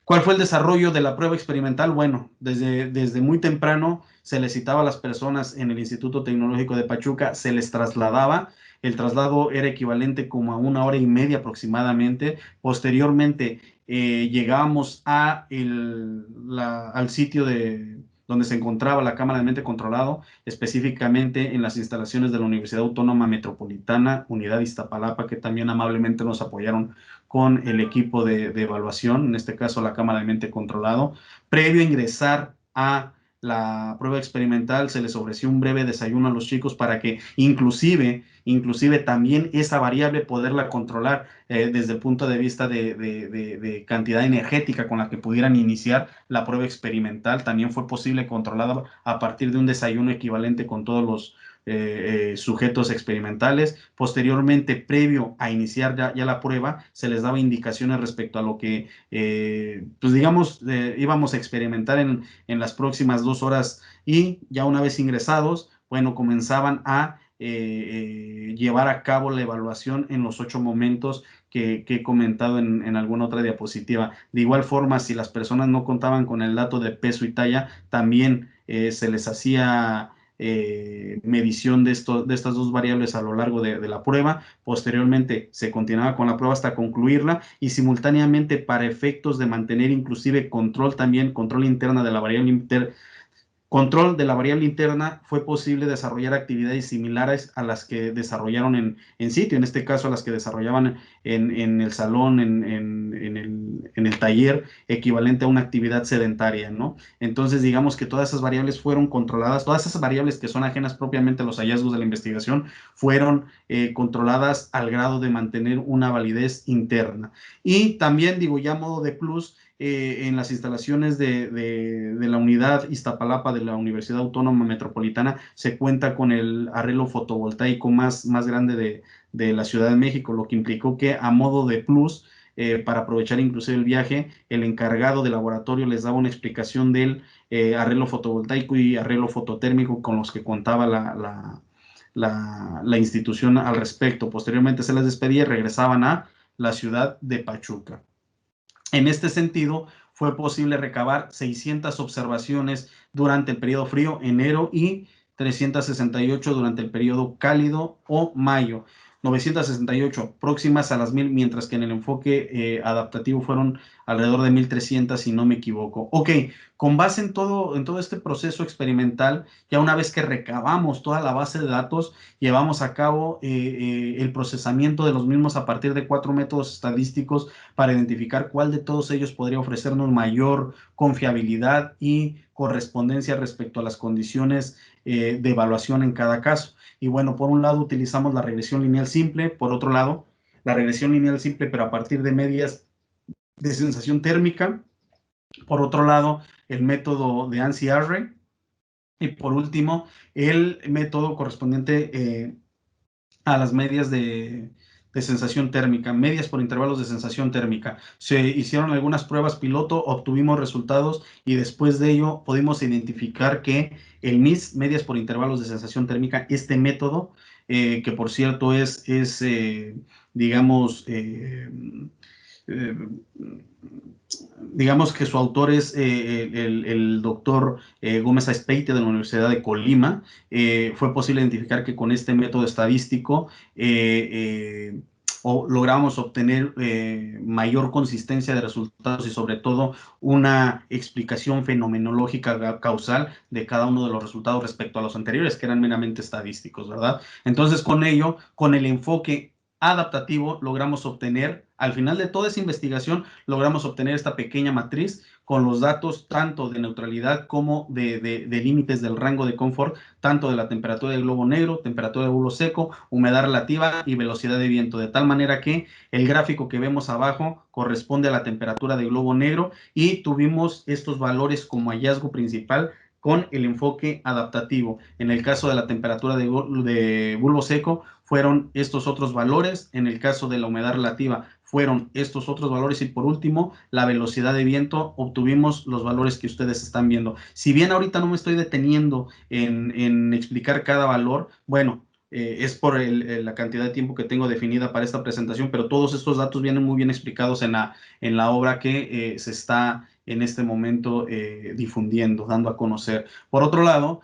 ¿Cuál fue el desarrollo de la prueba experimental? Bueno, desde muy temprano se les citaba a las personas en el Instituto Tecnológico de Pachuca, se les trasladaba. El traslado era equivalente como a 1 hora y media aproximadamente. Posteriormente llegábamos al sitio donde se encontraba la cámara de ambiente controlado, específicamente en las instalaciones de la Universidad Autónoma Metropolitana, Unidad Iztapalapa, que también amablemente nos apoyaron con el equipo de evaluación, en este caso la cámara de ambiente controlado. Previo a ingresar a la prueba experimental, se les ofreció un breve desayuno a los chicos para que inclusive también esa variable poderla controlar desde el punto de vista de cantidad energética con la que pudieran iniciar la prueba experimental. También fue posible controlarla a partir de un desayuno equivalente con todos los sujetos experimentales. Posteriormente, previo a iniciar ya la prueba, se les daba indicaciones respecto a lo que, pues digamos, íbamos a experimentar en las próximas 2 horas, y ya una vez ingresados, bueno, comenzaban a llevar a cabo la evaluación en los 8 momentos que he comentado en alguna otra diapositiva. De igual forma, si las personas no contaban con el dato de peso y talla, también se les hacía medición de estas dos variables a lo largo de la prueba. Posteriormente se continuaba con la prueba hasta concluirla, y simultáneamente, para efectos de mantener inclusive control interna de la variable interna, fue posible desarrollar actividades similares a las que desarrollaron en sitio, en este caso a las que desarrollaban en el salón, en el taller, equivalente a una actividad sedentaria, ¿no? Entonces, digamos que todas esas variables fueron controladas, todas esas variables que son ajenas propiamente a los hallazgos de la investigación, fueron controladas al grado de mantener una validez interna. Y también, digo, ya a modo de plus, en las instalaciones de la unidad Iztapalapa de la Universidad Autónoma Metropolitana se cuenta con el arreglo fotovoltaico más grande de la Ciudad de México, lo que implicó que a modo de plus, para aprovechar inclusive el viaje, el encargado del laboratorio les daba una explicación del arreglo fotovoltaico y arreglo fototérmico con los que contaba la institución al respecto. Posteriormente se les despedía y regresaban a la ciudad de Pachuca. En este sentido, fue posible recabar 600 observaciones durante el periodo frío, enero, y 368 durante el periodo cálido o mayo. 968 próximas a las 1000, mientras que en el enfoque adaptativo fueron alrededor de 1300, si no me equivoco. Ok, con base en todo este proceso experimental, ya una vez que recabamos toda la base de datos, llevamos a cabo el procesamiento de los mismos a partir de 4 métodos estadísticos para identificar cuál de todos ellos podría ofrecernos mayor confiabilidad y correspondencia respecto a las condiciones de evaluación en cada caso. Y bueno, por un lado utilizamos la regresión lineal simple, por otro lado la regresión lineal simple, pero a partir de medias de sensación térmica, Por otro lado, el método de ANSI-ARRE. Y por último, el método correspondiente a las medias de sensación térmica, medias por intervalos de sensación térmica. Se hicieron algunas pruebas piloto, obtuvimos resultados y después de ello pudimos identificar que el MIS, medias por intervalos de sensación térmica, este método, que por cierto es digamos, eh, digamos que su autor es el doctor Gómez Azpeitia de la Universidad de Colima. Fue posible identificar que con este método estadístico logramos obtener mayor consistencia de resultados y sobre todo una explicación fenomenológica causal de cada uno de los resultados respecto a los anteriores, que eran meramente estadísticos, ¿verdad? Entonces, con ello, con el enfoque adaptativo, logramos obtener, al final de toda esa investigación, logramos obtener esta pequeña matriz con los datos tanto de neutralidad como de límites del rango de confort, tanto de la temperatura del globo negro, temperatura del bulbo seco, humedad relativa y velocidad de viento, de tal manera que el gráfico que vemos abajo corresponde a la temperatura del globo negro y tuvimos estos valores como hallazgo principal con el enfoque adaptativo. En el caso de la temperatura de bulbo seco, fueron estos otros valores. En el caso de la humedad relativa, fueron estos otros valores. Y por último, la velocidad de viento, obtuvimos los valores que ustedes están viendo. Si bien ahorita no me estoy deteniendo en explicar cada valor, bueno, es por la cantidad de tiempo que tengo definida para esta presentación, pero todos estos datos vienen muy bien explicados en la obra que se está en este momento difundiendo, dando a conocer. Por otro lado,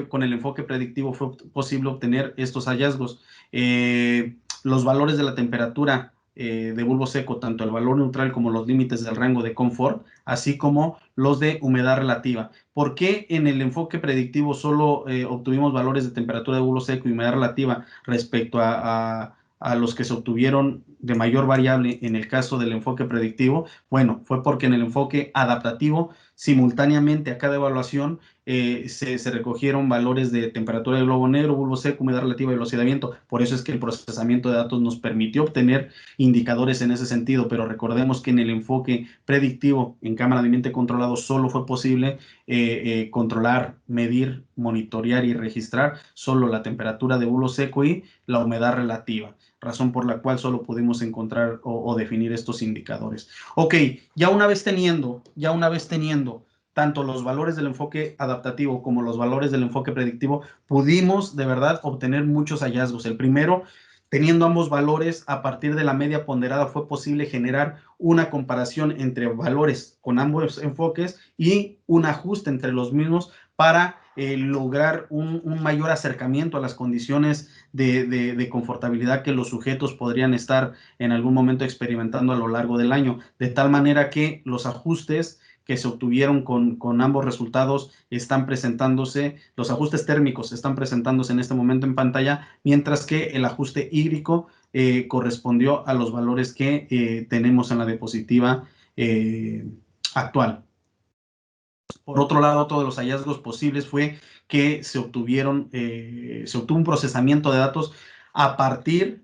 con el enfoque predictivo fue posible obtener estos hallazgos. Los valores de la temperatura de bulbo seco, tanto el valor neutral como los límites del rango de confort, así como los de humedad relativa. ¿Por qué en el enfoque predictivo solo obtuvimos valores de temperatura de bulbo seco y humedad relativa respecto a los que se obtuvieron de mayor variable en el caso del enfoque predictivo? Bueno, fue porque en el enfoque adaptativo, simultáneamente a cada evaluación, se recogieron valores de temperatura del globo negro, bulbo seco, humedad relativa y velocidad de viento. Por eso es que el procesamiento de datos nos permitió obtener indicadores en ese sentido, pero recordemos que en el enfoque predictivo en cámara de ambiente controlado solo fue posible controlar, medir, monitorear y registrar solo la temperatura de bulbo seco y la humedad relativa, razón por la cual solo pudimos encontrar o definir estos indicadores. Ok, ya una vez teniendo tanto los valores del enfoque adaptativo como los valores del enfoque predictivo, pudimos de verdad obtener muchos hallazgos. El primero, teniendo ambos valores, a partir de la media ponderada fue posible generar una comparación entre valores con ambos enfoques y un ajuste entre los mismos para lograr un mayor acercamiento a las condiciones de confortabilidad que los sujetos podrían estar en algún momento experimentando a lo largo del año, de tal manera que los ajustes que se obtuvieron con ambos resultados están presentándose, los ajustes térmicos están presentándose en este momento en pantalla, mientras que el ajuste hídrico correspondió a los valores que tenemos en la diapositiva actual. Por otro lado, otro de los hallazgos posibles fue que se obtuvo un procesamiento de datos a partir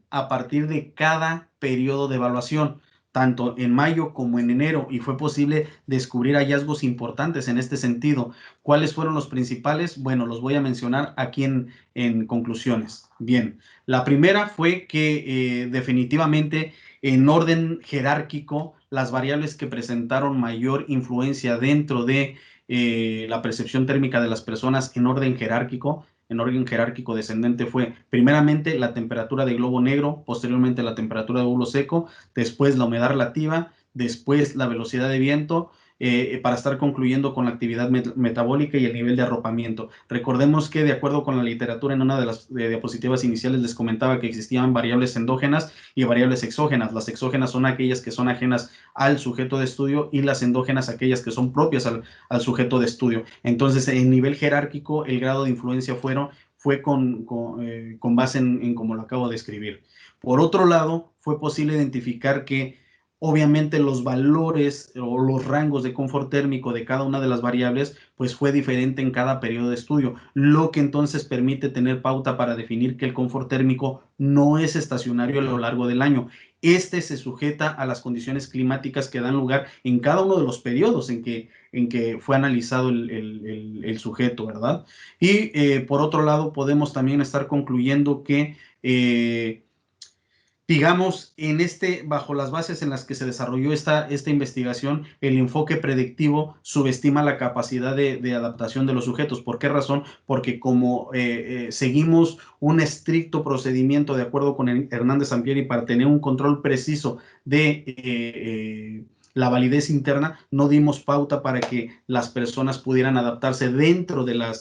de cada periodo de evaluación, tanto en mayo como en enero, y fue posible descubrir hallazgos importantes en este sentido. ¿Cuáles fueron los principales? Bueno, los voy a mencionar aquí en conclusiones. Bien, la primera fue que definitivamente en orden jerárquico, las variables que presentaron mayor influencia dentro de la percepción térmica de las personas en orden jerárquico descendente fue primeramente la temperatura de globo negro, posteriormente la temperatura de bulbo seco, después la humedad relativa, después la velocidad de viento, para estar concluyendo con la actividad metabólica y el nivel de arropamiento. Recordemos que de acuerdo con la literatura, en una de las diapositivas iniciales les comentaba que existían variables endógenas y variables exógenas. Las exógenas son aquellas que son ajenas al sujeto de estudio y las endógenas aquellas que son propias al sujeto de estudio. Entonces, en nivel jerárquico, el grado de influencia fue con base en como lo acabo de escribir. Por otro lado, fue posible identificar que obviamente los valores o los rangos de confort térmico de cada una de las variables pues fue diferente en cada periodo de estudio, lo que entonces permite tener pauta para definir que el confort térmico no es estacionario a lo largo del año. este se sujeta a las condiciones climáticas que dan lugar en cada uno de los periodos en que fue analizado el sujeto, ¿verdad? Y por otro lado, podemos también estar concluyendo que digamos, bajo las bases en las que se desarrolló esta investigación, el enfoque predictivo subestima la capacidad de adaptación de los sujetos. ¿Por qué razón? Porque como seguimos un estricto procedimiento de acuerdo con Hernández Sampieri para tener un control preciso de la validez interna, no dimos pauta para que las personas pudieran adaptarse dentro de la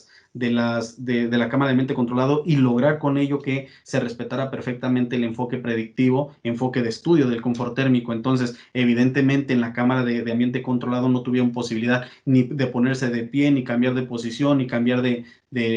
cámara de mente controlado y lograr con ello que se respetara perfectamente el enfoque predictivo, enfoque de estudio del confort térmico. Entonces, evidentemente, en la cámara de ambiente controlado no tuvieron posibilidad ni de ponerse de pie, ni cambiar de posición, ni cambiar de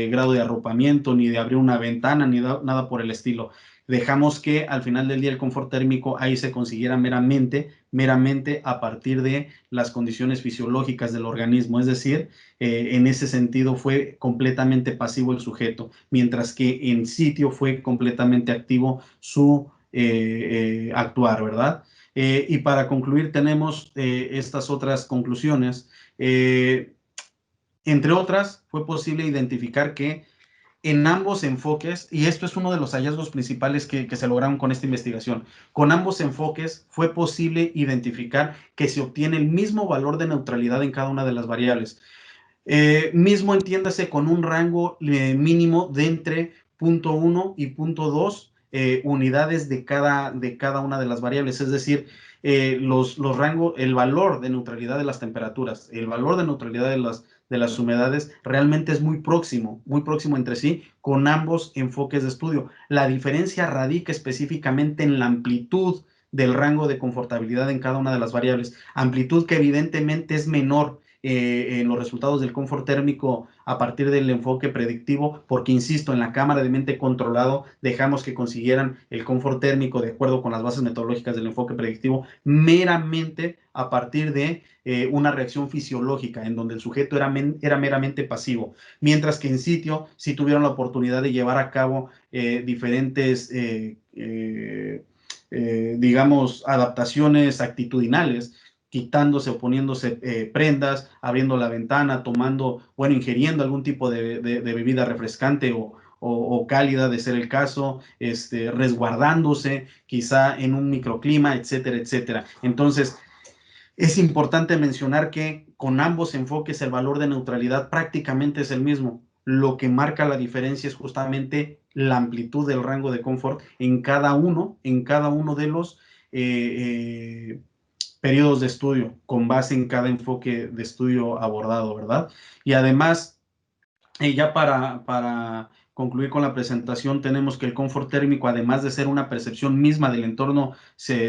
grado de arropamiento, ni de abrir una ventana, ni nada por el estilo. Dejamos que al final del día el confort térmico ahí se consiguiera meramente a partir de las condiciones fisiológicas del organismo, es decir, en ese sentido fue completamente pasivo el sujeto, mientras que en sitio fue completamente activo su actuar, ¿verdad? Y para concluir tenemos estas otras conclusiones. Entre otras, fue posible identificar que en ambos enfoques, y esto es uno de los hallazgos principales que se lograron con esta investigación, con ambos enfoques fue posible identificar que se obtiene el mismo valor de neutralidad en cada una de las variables. Mismo entiéndase con un rango mínimo de entre 0.1 y 0.2 unidades de cada una de las variables, es decir, los rangos, el valor de neutralidad de las temperaturas, el valor de neutralidad de las humedades realmente es muy próximo entre sí con ambos enfoques de estudio. La diferencia radica específicamente en la amplitud del rango de confortabilidad en cada una de las variables, amplitud que evidentemente es menor en los resultados del confort térmico a partir del enfoque predictivo, porque insisto, en la cámara de mente controlado dejamos que consiguieran el confort térmico de acuerdo con las bases metodológicas del enfoque predictivo meramente a partir de una reacción fisiológica en donde el sujeto era meramente pasivo, mientras que en sitio sí tuvieron la oportunidad de llevar a cabo diferentes digamos, adaptaciones actitudinales, quitándose o poniéndose prendas, abriendo la ventana, tomando, bueno, ingiriendo algún tipo de bebida refrescante o cálida, de ser el caso, resguardándose quizá en un microclima, etcétera, etcétera. Entonces, es importante mencionar que con ambos enfoques el valor de neutralidad prácticamente es el mismo. Lo que marca la diferencia es justamente la amplitud del rango de confort en cada uno de los periodos de estudio, con base en cada enfoque de estudio abordado, ¿verdad? Y además, ya para concluir con la presentación, tenemos que el confort térmico, además de ser una percepción misma del entorno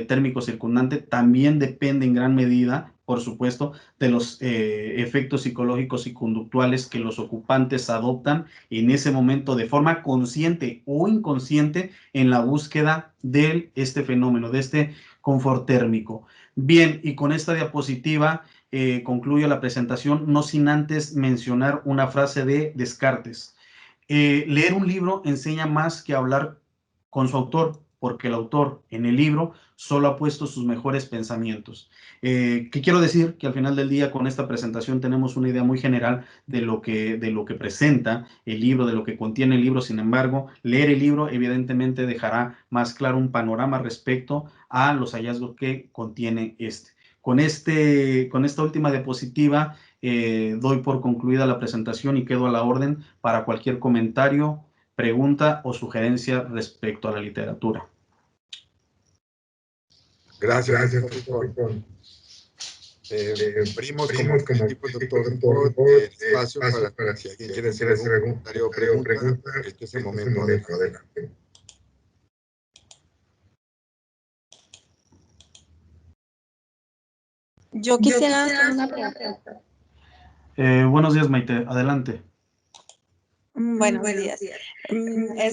térmico circundante, también depende en gran medida, por supuesto, de los efectos psicológicos y conductuales que los ocupantes adoptan en ese momento de forma consciente o inconsciente en la búsqueda de este fenómeno, de este confort térmico. Bien, y con esta diapositiva concluyo la presentación, no sin antes mencionar una frase de Descartes. Leer un libro enseña más que hablar con su autor, porque el autor en el libro solo ha puesto sus mejores pensamientos. ¿Qué quiero decir? Que al final del día con esta presentación tenemos una idea muy general de lo que presenta el libro, de lo que contiene el libro. Sin embargo, leer el libro evidentemente dejará más claro un panorama respecto a los hallazgos que contiene este. Con esta última diapositiva doy por concluida la presentación y quedo a la orden para cualquier comentario, pregunta o sugerencia respecto a la literatura. Gracias, doctor. Abrimos como tipo doctor el espacio para si alguien quiere hacer algún comentario o pregunta, este es el momento adelante. Yo quisiera hacer una pregunta. Buenos días, Maite. Adelante. Buenos días.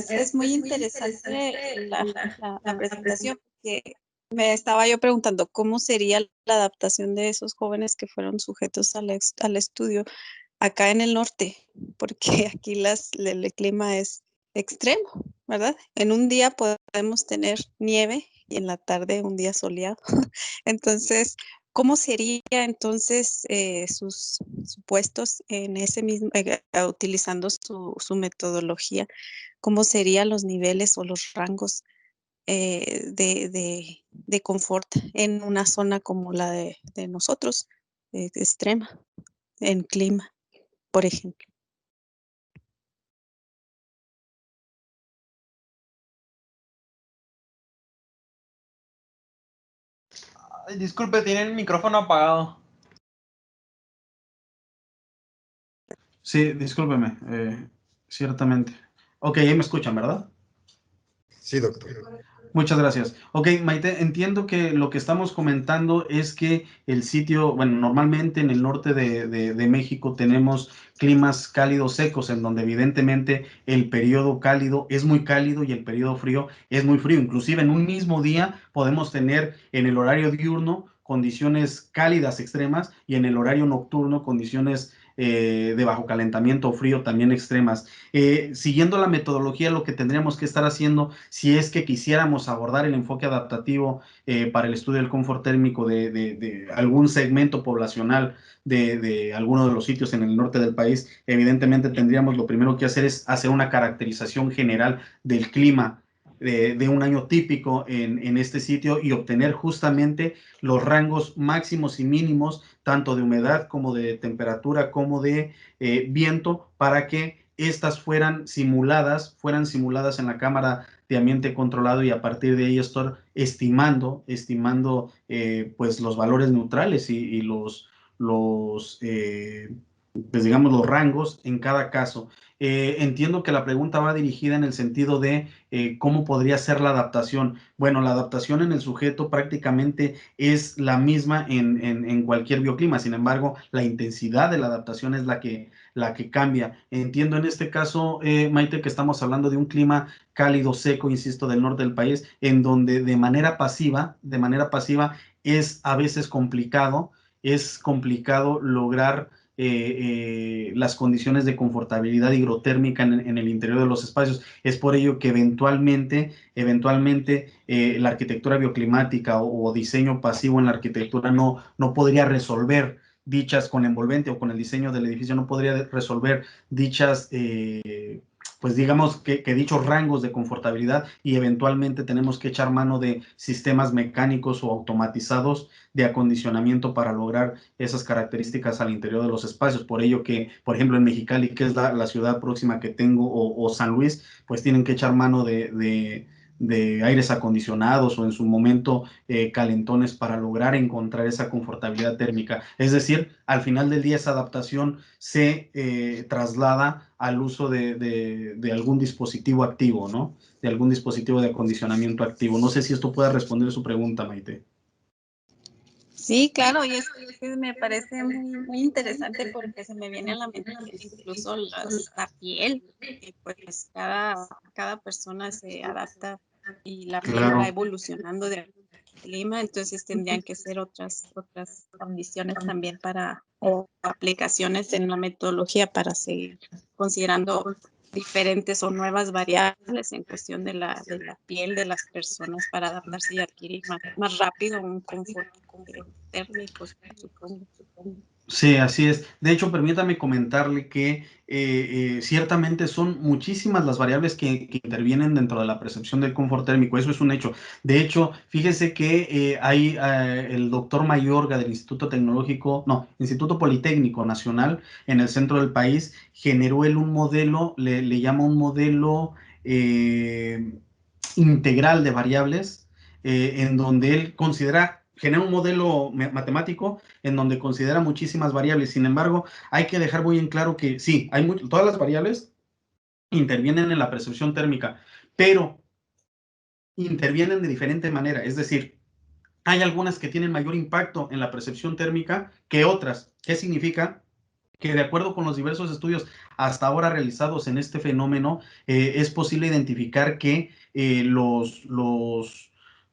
Es muy interesante la presentación, porque me estaba yo preguntando cómo sería la adaptación de esos jóvenes que fueron sujetos al estudio acá en el norte, porque aquí el clima es extremo, ¿verdad? En un día podemos tener nieve en la tarde un día soleado. Entonces, ¿cómo sería entonces sus supuestos en ese mismo, utilizando su metodología? ¿Cómo serían los niveles o los rangos de confort en una zona como la de nosotros, extrema, en clima, por ejemplo? Ay, disculpe, tiene el micrófono apagado. Sí, discúlpeme, ciertamente. Ok, ahí me escuchan, ¿verdad? Sí, doctor. Muchas gracias. Ok, Maite, entiendo que lo que estamos comentando es que el sitio, bueno, normalmente en el norte de México tenemos climas cálidos secos, en donde evidentemente el periodo cálido es muy cálido y el periodo frío es muy frío. Inclusive en un mismo día podemos tener en el horario diurno condiciones cálidas extremas y en el horario nocturno condiciones de bajo calentamiento o frío también extremas. Siguiendo la metodología, lo que tendríamos que estar haciendo, si es que quisiéramos abordar el enfoque adaptativo para el estudio del confort térmico de algún segmento poblacional de alguno de los sitios en el norte del país, evidentemente tendríamos lo primero que hacer es hacer una caracterización general del clima de un año típico en este sitio y obtener justamente los rangos máximos y mínimos, tanto de humedad como de temperatura, como de viento, para que estas fueran simuladas en la cámara de ambiente controlado y a partir de ahí estar estimando pues los valores neutrales y pues digamos los rangos en cada caso. Entiendo que la pregunta va dirigida en el sentido de cómo podría ser la adaptación. Bueno, la adaptación en el sujeto prácticamente es la misma en cualquier bioclima, sin embargo, la intensidad de la adaptación es la que cambia. Entiendo en este caso, Maite, que estamos hablando de un clima cálido, seco, insisto, del norte del país, en donde de manera pasiva es a veces es complicado lograr las condiciones de confortabilidad hidrotérmica en el interior de los espacios. Es por ello que eventualmente la arquitectura bioclimática o diseño pasivo en la arquitectura no podría resolver dichas con envolvente o con el diseño del edificio, no podría resolver dichas, pues digamos que dichos rangos de confortabilidad y eventualmente tenemos que echar mano de sistemas mecánicos o automatizados de acondicionamiento para lograr esas características al interior de los espacios. Por ello que, por ejemplo, en Mexicali, que es la ciudad próxima que tengo, o San Luis, pues tienen que echar mano de aires acondicionados o en su momento calentones para lograr encontrar esa confortabilidad térmica. Es decir, al final del día esa adaptación se traslada al uso de algún dispositivo activo, ¿no? De algún dispositivo de acondicionamiento activo. No sé si esto pueda responder su pregunta, Maite. Sí, claro, y es que me parece muy interesante porque se me viene a la mente incluso la piel, y pues cada persona se adapta y la piel Claro. va evolucionando de clima, entonces tendrían que ser otras condiciones también para o aplicaciones en la metodología para seguir considerando diferentes o nuevas variables en cuestión de la piel de las personas para adaptarse y adquirir más rápido un confort térmico, supongo. Sí, así es. De hecho, permítame comentarle que ciertamente son muchísimas las variables que intervienen dentro de la percepción del confort térmico. Eso es un hecho. De hecho, fíjese que hay el doctor Mayorga del Instituto Politécnico Nacional en el centro del país, generó él un modelo, le llama un modelo integral de variables, en donde él genera un modelo matemático en donde considera muchísimas variables. Sin embargo, hay que dejar muy en claro que sí, todas las variables intervienen en la percepción térmica, pero intervienen de diferente manera. Es decir, hay algunas que tienen mayor impacto en la percepción térmica que otras. ¿Qué significa? Que de acuerdo con los diversos estudios hasta ahora realizados en este fenómeno, es posible identificar que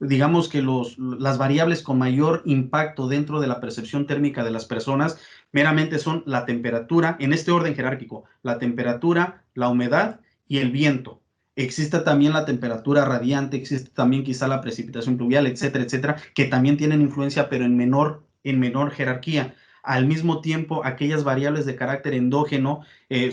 digamos que las variables con mayor impacto dentro de la percepción térmica de las personas meramente son la temperatura, en este orden jerárquico, la temperatura, la humedad y el viento. Existe también la temperatura radiante, existe también quizá la precipitación pluvial, etcétera, etcétera, que también tienen influencia, pero en menor jerarquía. Al mismo tiempo, aquellas variables de carácter endógeno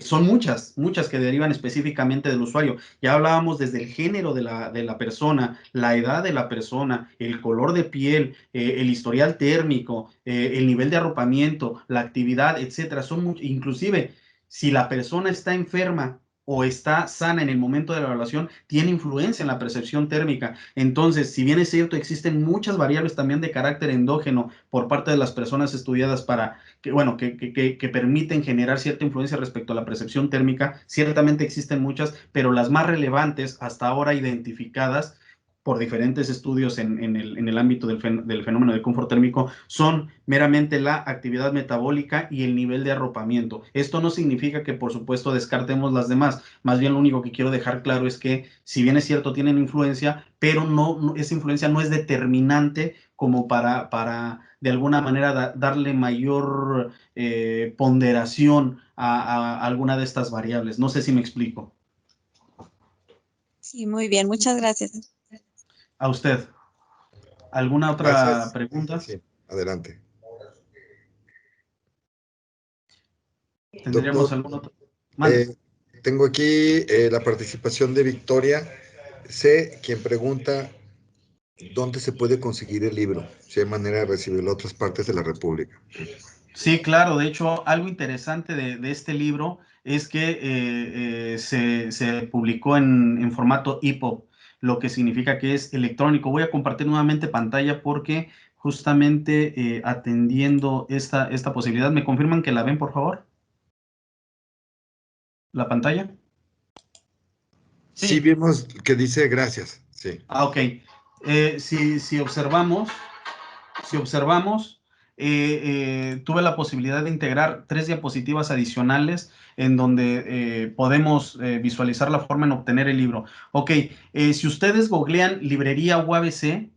son muchas que derivan específicamente del usuario. Ya hablábamos desde el género de la persona, la edad de la persona, el color de piel, el historial térmico, el nivel de arropamiento, la actividad, etcétera. Inclusive, si la persona está enferma o está sana en el momento de la evaluación, tiene influencia en la percepción térmica. Entonces, si bien es cierto, existen muchas variables también de carácter endógeno por parte de las personas estudiadas para que permiten generar cierta influencia respecto a la percepción térmica, ciertamente existen muchas, pero las más relevantes hasta ahora identificadas por diferentes estudios en el ámbito del fenómeno del confort térmico son meramente la actividad metabólica y el nivel de arropamiento. Esto no significa que, por supuesto, descartemos las demás. Más bien, lo único que quiero dejar claro es que, si bien es cierto, tienen influencia, pero esa influencia no es determinante como para de alguna manera, darle mayor ponderación a alguna de estas variables. No sé si me explico. Sí, muy bien, muchas gracias. A usted. ¿Alguna otra Gracias. pregunta? Sí, adelante. ¿Tendríamos Doctor, algún otro? Mande. tengo aquí la participación de Victoria C., quien pregunta dónde se puede conseguir el libro, si hay manera de recibirlo en otras partes de la República. Sí, claro. De hecho, algo interesante de este libro es que se publicó en formato EPUB, lo que significa que es electrónico. Voy a compartir nuevamente pantalla porque justamente atendiendo esta posibilidad, ¿me confirman que la ven, por favor? ¿La pantalla? Sí, vimos que dice gracias. Sí. Ok. Si observamos, tuve la posibilidad de integrar 3 diapositivas adicionales en donde podemos visualizar la forma en obtener el libro. Ok, si ustedes googlean librería UABC,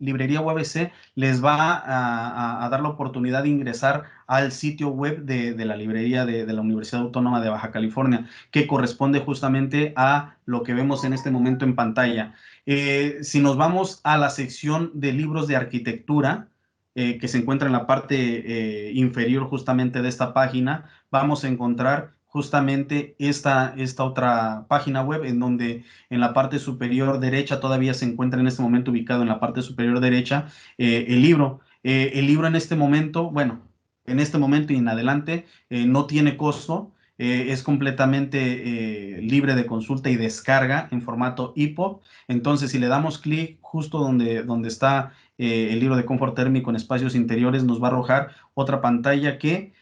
les va a dar la oportunidad de ingresar al sitio web de la librería de la Universidad Autónoma de Baja California, que corresponde justamente a lo que vemos en este momento en pantalla. Si nos vamos a la sección de libros de arquitectura, que se encuentra en la parte inferior justamente de esta página, vamos a encontrar justamente esta otra página web en donde en la parte superior derecha todavía se encuentra en este momento ubicado en la parte superior derecha el libro. El libro en este momento, bueno, en este momento y en adelante no tiene costo. Es completamente libre de consulta y descarga en formato EPUB. Entonces, si le damos clic justo donde está el libro de confort térmico en espacios interiores, nos va a arrojar otra pantalla que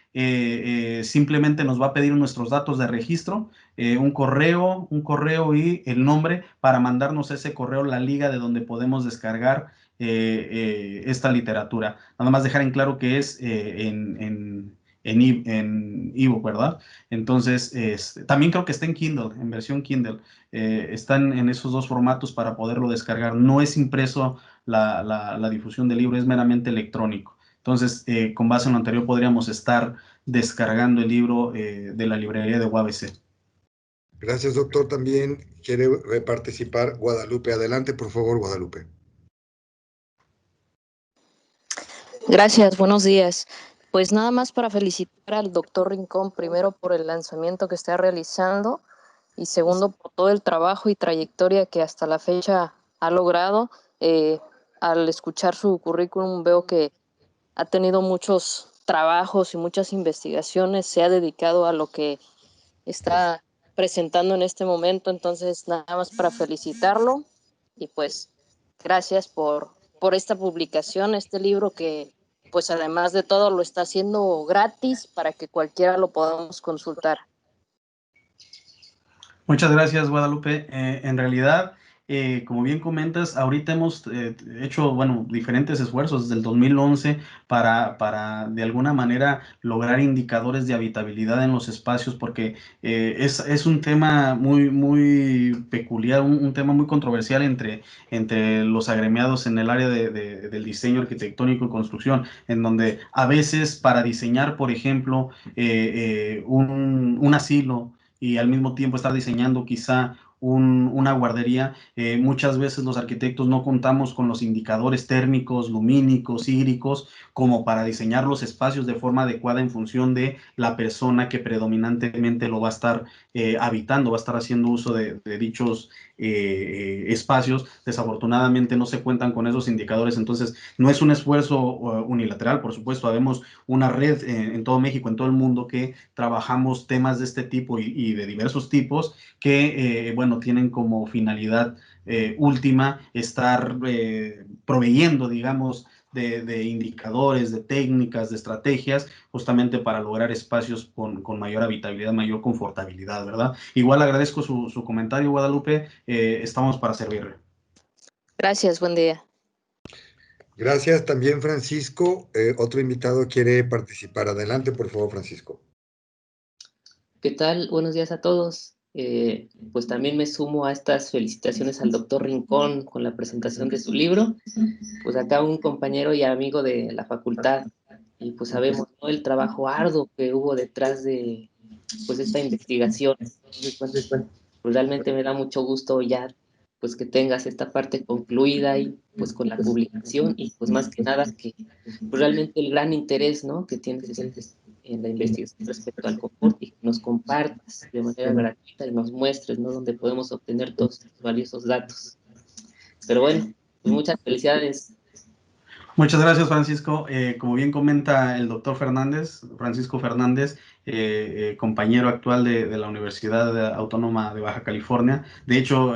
simplemente nos va a pedir nuestros datos de registro, un correo y el nombre para mandarnos ese correo, la liga de donde podemos descargar esta literatura. Nada más dejar en claro que es en ebook, ¿verdad? Entonces, también creo que está en Kindle, en versión Kindle. Están en esos dos formatos para poderlo descargar. No es impreso la difusión del libro, es meramente electrónico. Entonces, con base en lo anterior, podríamos estar descargando el libro de la librería de UABC. Gracias, doctor. También quiere participar Guadalupe. Adelante, por favor, Guadalupe. Gracias, buenos días. Pues nada más para felicitar al doctor Rincón, primero por el lanzamiento que está realizando y segundo por todo el trabajo y trayectoria que hasta la fecha ha logrado. Al escuchar su currículum veo que ha tenido muchos trabajos y muchas investigaciones, se ha dedicado a lo que está presentando en este momento, entonces nada más para felicitarlo y pues gracias por esta publicación, este libro que pues además de todo lo está haciendo gratis para que cualquiera lo podamos consultar. Muchas gracias, Guadalupe. En realidad, como bien comentas, ahorita hemos hecho, bueno, diferentes esfuerzos desde el 2011 para de alguna manera lograr indicadores de habitabilidad en los espacios, porque es un tema muy peculiar, un tema muy controversial entre los agremiados en el área del diseño arquitectónico y construcción, en donde a veces para diseñar, por ejemplo, un asilo, y al mismo tiempo estar diseñando quizá una guardería, muchas veces los arquitectos no contamos con los indicadores térmicos, lumínicos, hídricos, como para diseñar los espacios de forma adecuada en función de la persona que predominantemente lo va a estar habitando, va a estar haciendo uso de dichos espacios. Desafortunadamente no se cuentan con esos indicadores, entonces no es un esfuerzo unilateral, por supuesto, habemos una red en todo México, en todo el mundo, que trabajamos temas de este tipo y de diversos tipos que, bueno, tienen como finalidad última estar proveyendo, digamos, de indicadores, de técnicas, de estrategias, justamente para lograr espacios con mayor habitabilidad, mayor confortabilidad, ¿verdad? Igual agradezco su comentario, Guadalupe, estamos para servirle. Gracias, buen día. Gracias también, Francisco. Otro invitado quiere participar. Adelante, por favor, Francisco. ¿Qué tal? Buenos días a todos. Pues también me sumo a estas felicitaciones al doctor Rincón con la presentación de su libro. Pues acá un compañero y amigo de la facultad, y pues sabemos, ¿no?, el trabajo arduo que hubo detrás de pues esta investigación. Entonces, pues realmente me da mucho gusto ya pues que tengas esta parte concluida y pues con la publicación, y pues más que nada que pues realmente el gran interés, ¿no?, que tienes en la investigación respecto al confort, y que nos compartas de manera gratuita y nos muestres, ¿no?, dónde podemos obtener todos estos valiosos datos. Pero bueno, pues muchas felicidades. Muchas gracias, Francisco. Como bien comenta el doctor Fernández, Francisco Fernández, compañero actual de la Universidad Autónoma de Baja California. De hecho,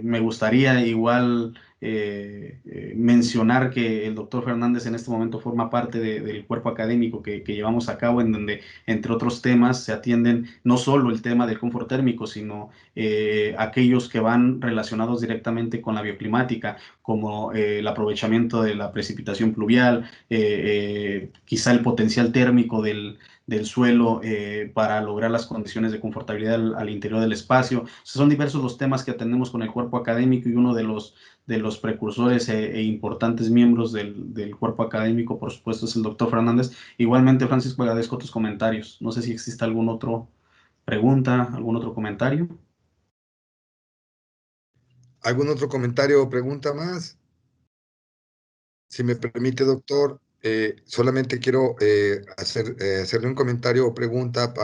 me gustaría igual mencionar que el doctor Fernández en este momento forma parte del cuerpo académico que llevamos a cabo, en donde, entre otros temas, se atienden no solo el tema del confort térmico, sino aquellos que van relacionados directamente con la bioclimática, como el aprovechamiento de la precipitación pluvial, quizá el potencial térmico del suelo para lograr las condiciones de confortabilidad al interior del espacio. Son diversos los temas que atendemos con el cuerpo académico, y uno de los precursores e importantes miembros del cuerpo académico, por supuesto, es el doctor Fernández. Igualmente, Francisco, agradezco tus comentarios. No sé si existe alguna otra pregunta, algún otro comentario. ¿Algún otro comentario o pregunta más? Si me permite, doctor, solamente quiero hacerle un comentario o pregunta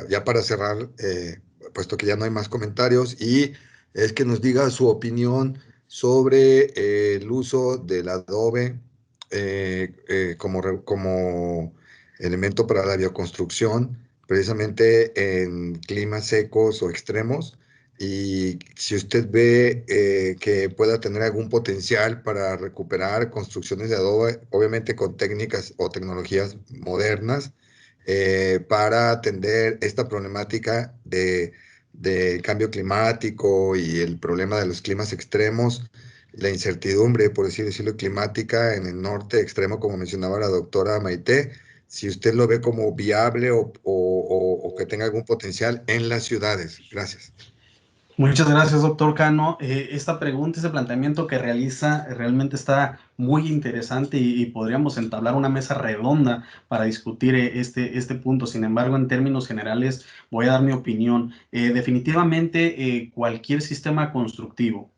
ya para cerrar, puesto que ya no hay más comentarios, y es que nos diga su opinión sobre el uso del adobe como elemento para la bioconstrucción, precisamente en climas secos o extremos, y si usted ve que pueda tener algún potencial para recuperar construcciones de adobe, obviamente con técnicas o tecnologías modernas, para atender esta problemática del cambio climático y el problema de los climas extremos, la incertidumbre, por así decirlo, climática en el norte extremo, como mencionaba la doctora Maite, si usted lo ve como viable o que tenga algún potencial en las ciudades. Gracias. Muchas gracias, doctor Cano. Esta pregunta, este planteamiento que realiza realmente está muy interesante, y podríamos entablar una mesa redonda para discutir este punto. Sin embargo, en términos generales, voy a dar mi opinión. Definitivamente, cualquier sistema constructivo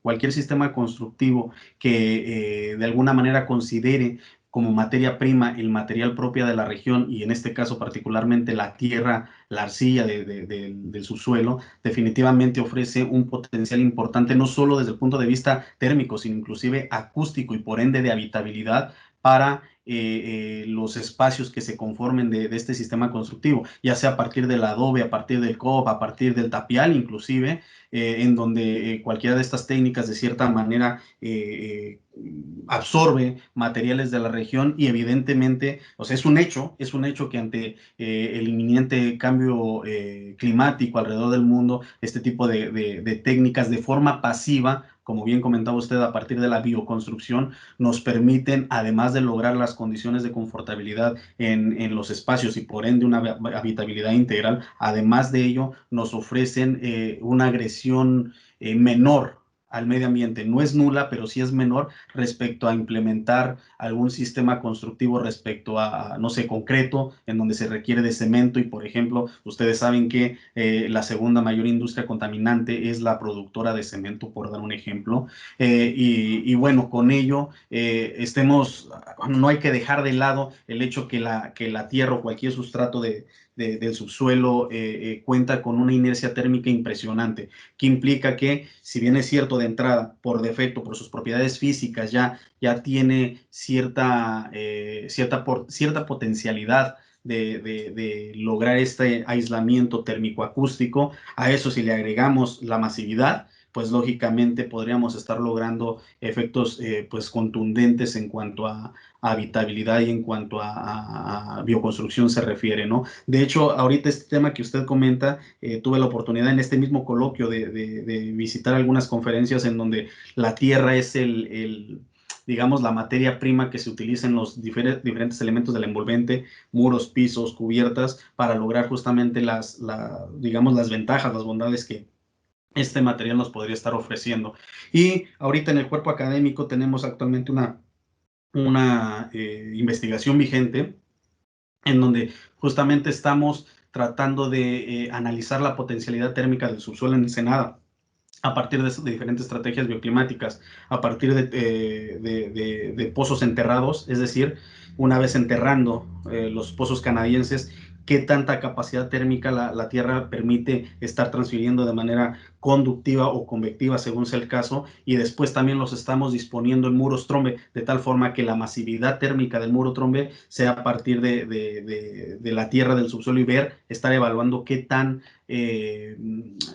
que de alguna manera considere como materia prima el material propio de la región, y en este caso particularmente la tierra, la arcilla del subsuelo, definitivamente ofrece un potencial importante, no solo desde el punto de vista térmico, sino inclusive acústico, y por ende de habitabilidad para los espacios que se conformen de este sistema constructivo, ya sea a partir del adobe, a partir del COP, a partir del tapial inclusive, en donde cualquiera de estas técnicas de cierta manera absorbe materiales de la región. Y evidentemente, o sea, es un hecho que ante el inminente cambio climático alrededor del mundo, este tipo de técnicas de forma pasiva, como bien comentaba usted, a partir de la bioconstrucción, nos permiten, además de lograr las condiciones de confortabilidad en los espacios y por ende una habitabilidad integral, además de ello nos ofrecen una agresión menor al medio ambiente. No es nula, pero sí es menor respecto a implementar algún sistema constructivo respecto a, no sé, concreto, en donde se requiere de cemento y, por ejemplo, ustedes saben que la segunda mayor industria contaminante es la productora de cemento, por dar un ejemplo. Y bueno, con ello no hay que dejar de lado el hecho que la tierra o cualquier sustrato del subsuelo cuenta con una inercia térmica impresionante, que implica que, si bien es cierto de entrada, por defecto, por sus propiedades físicas, ya tiene cierta potencialidad de lograr este aislamiento térmico-acústico. A eso, si le agregamos la masividad, pues lógicamente podríamos estar logrando efectos pues contundentes en cuanto a habitabilidad y en cuanto a bioconstrucción se refiere, ¿no? De hecho, ahorita este tema que usted comenta, tuve la oportunidad en este mismo coloquio de visitar algunas conferencias en donde la tierra es digamos, la materia prima que se utiliza en los diferentes elementos del envolvente, muros, pisos, cubiertas, para lograr justamente digamos, las ventajas, las bondades que este material nos podría estar ofreciendo. Y ahorita en el cuerpo académico tenemos actualmente una investigación vigente en donde justamente estamos tratando de analizar la potencialidad térmica del subsuelo en Ensenada a partir de diferentes estrategias bioclimáticas, a partir de pozos enterrados, es decir, una vez enterrando los pozos canadienses, qué tanta capacidad térmica la Tierra permite estar transfiriendo de manera conductiva o convectiva, según sea el caso, y después también los estamos disponiendo en muros trombe, de tal forma que la masividad térmica del muro trombe sea a partir de la tierra, del subsuelo, y estar evaluando qué tan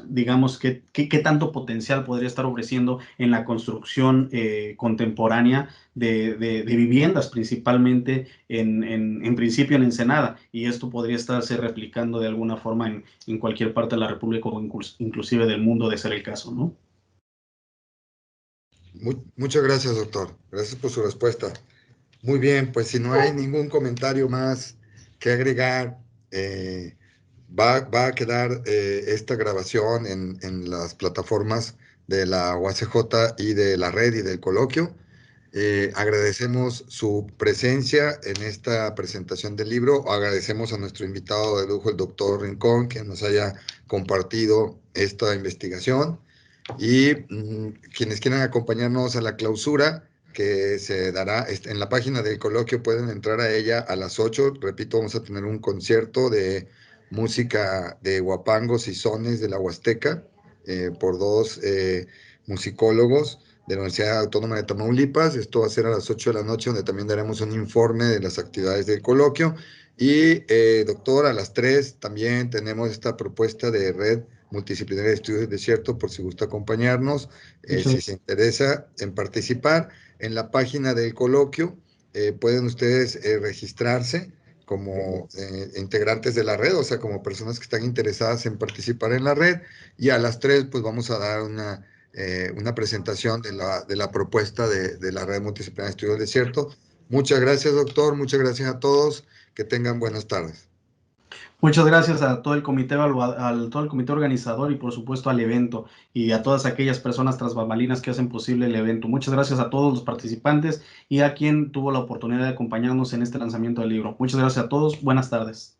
digamos, qué tanto potencial podría estar ofreciendo en la construcción contemporánea de viviendas, principalmente en principio en Ensenada, y esto podría estarse replicando de alguna forma en cualquier parte de la República o inclusive del mundo, de ser el caso, ¿no? Muchas gracias, doctor. Gracias por su respuesta. Muy bien, pues si no hay ningún comentario más que agregar, va a quedar esta grabación en las plataformas de la UACJ y de la red y del coloquio. Agradecemos su presencia en esta presentación del libro. Agradecemos a nuestro invitado de lujo, el doctor Rincón, que nos haya compartido esta investigación. Y quienes quieran acompañarnos a la clausura, que se dará en la página del coloquio, pueden entrar a ella a las 8. Repito, vamos a tener un concierto de música de guapangos y sones de la Huasteca por dos musicólogos de la Universidad Autónoma de Tamaulipas. Esto va a ser a las 8 de la noche, donde también daremos un informe de las actividades del coloquio. Y, doctor, a las 3 también tenemos esta propuesta de Red Multidisciplinaria de Estudios del Desierto, por si gusta acompañarnos, si se interesa en participar. En la página del coloquio pueden ustedes registrarse como integrantes de la red, o sea, como personas que están interesadas en participar en la red, y a las 3 pues vamos a dar una presentación de la propuesta de la Red Multidisciplinaria de Estudios del Desierto. Muchas gracias, doctor, muchas gracias a todos, que tengan buenas tardes. Muchas gracias a todo el comité, todo el comité organizador, y por supuesto al evento, y a todas aquellas personas tras bambalinas que hacen posible el evento. Muchas gracias a todos los participantes y a quien tuvo la oportunidad de acompañarnos en este lanzamiento del libro. Muchas gracias a todos. Buenas tardes.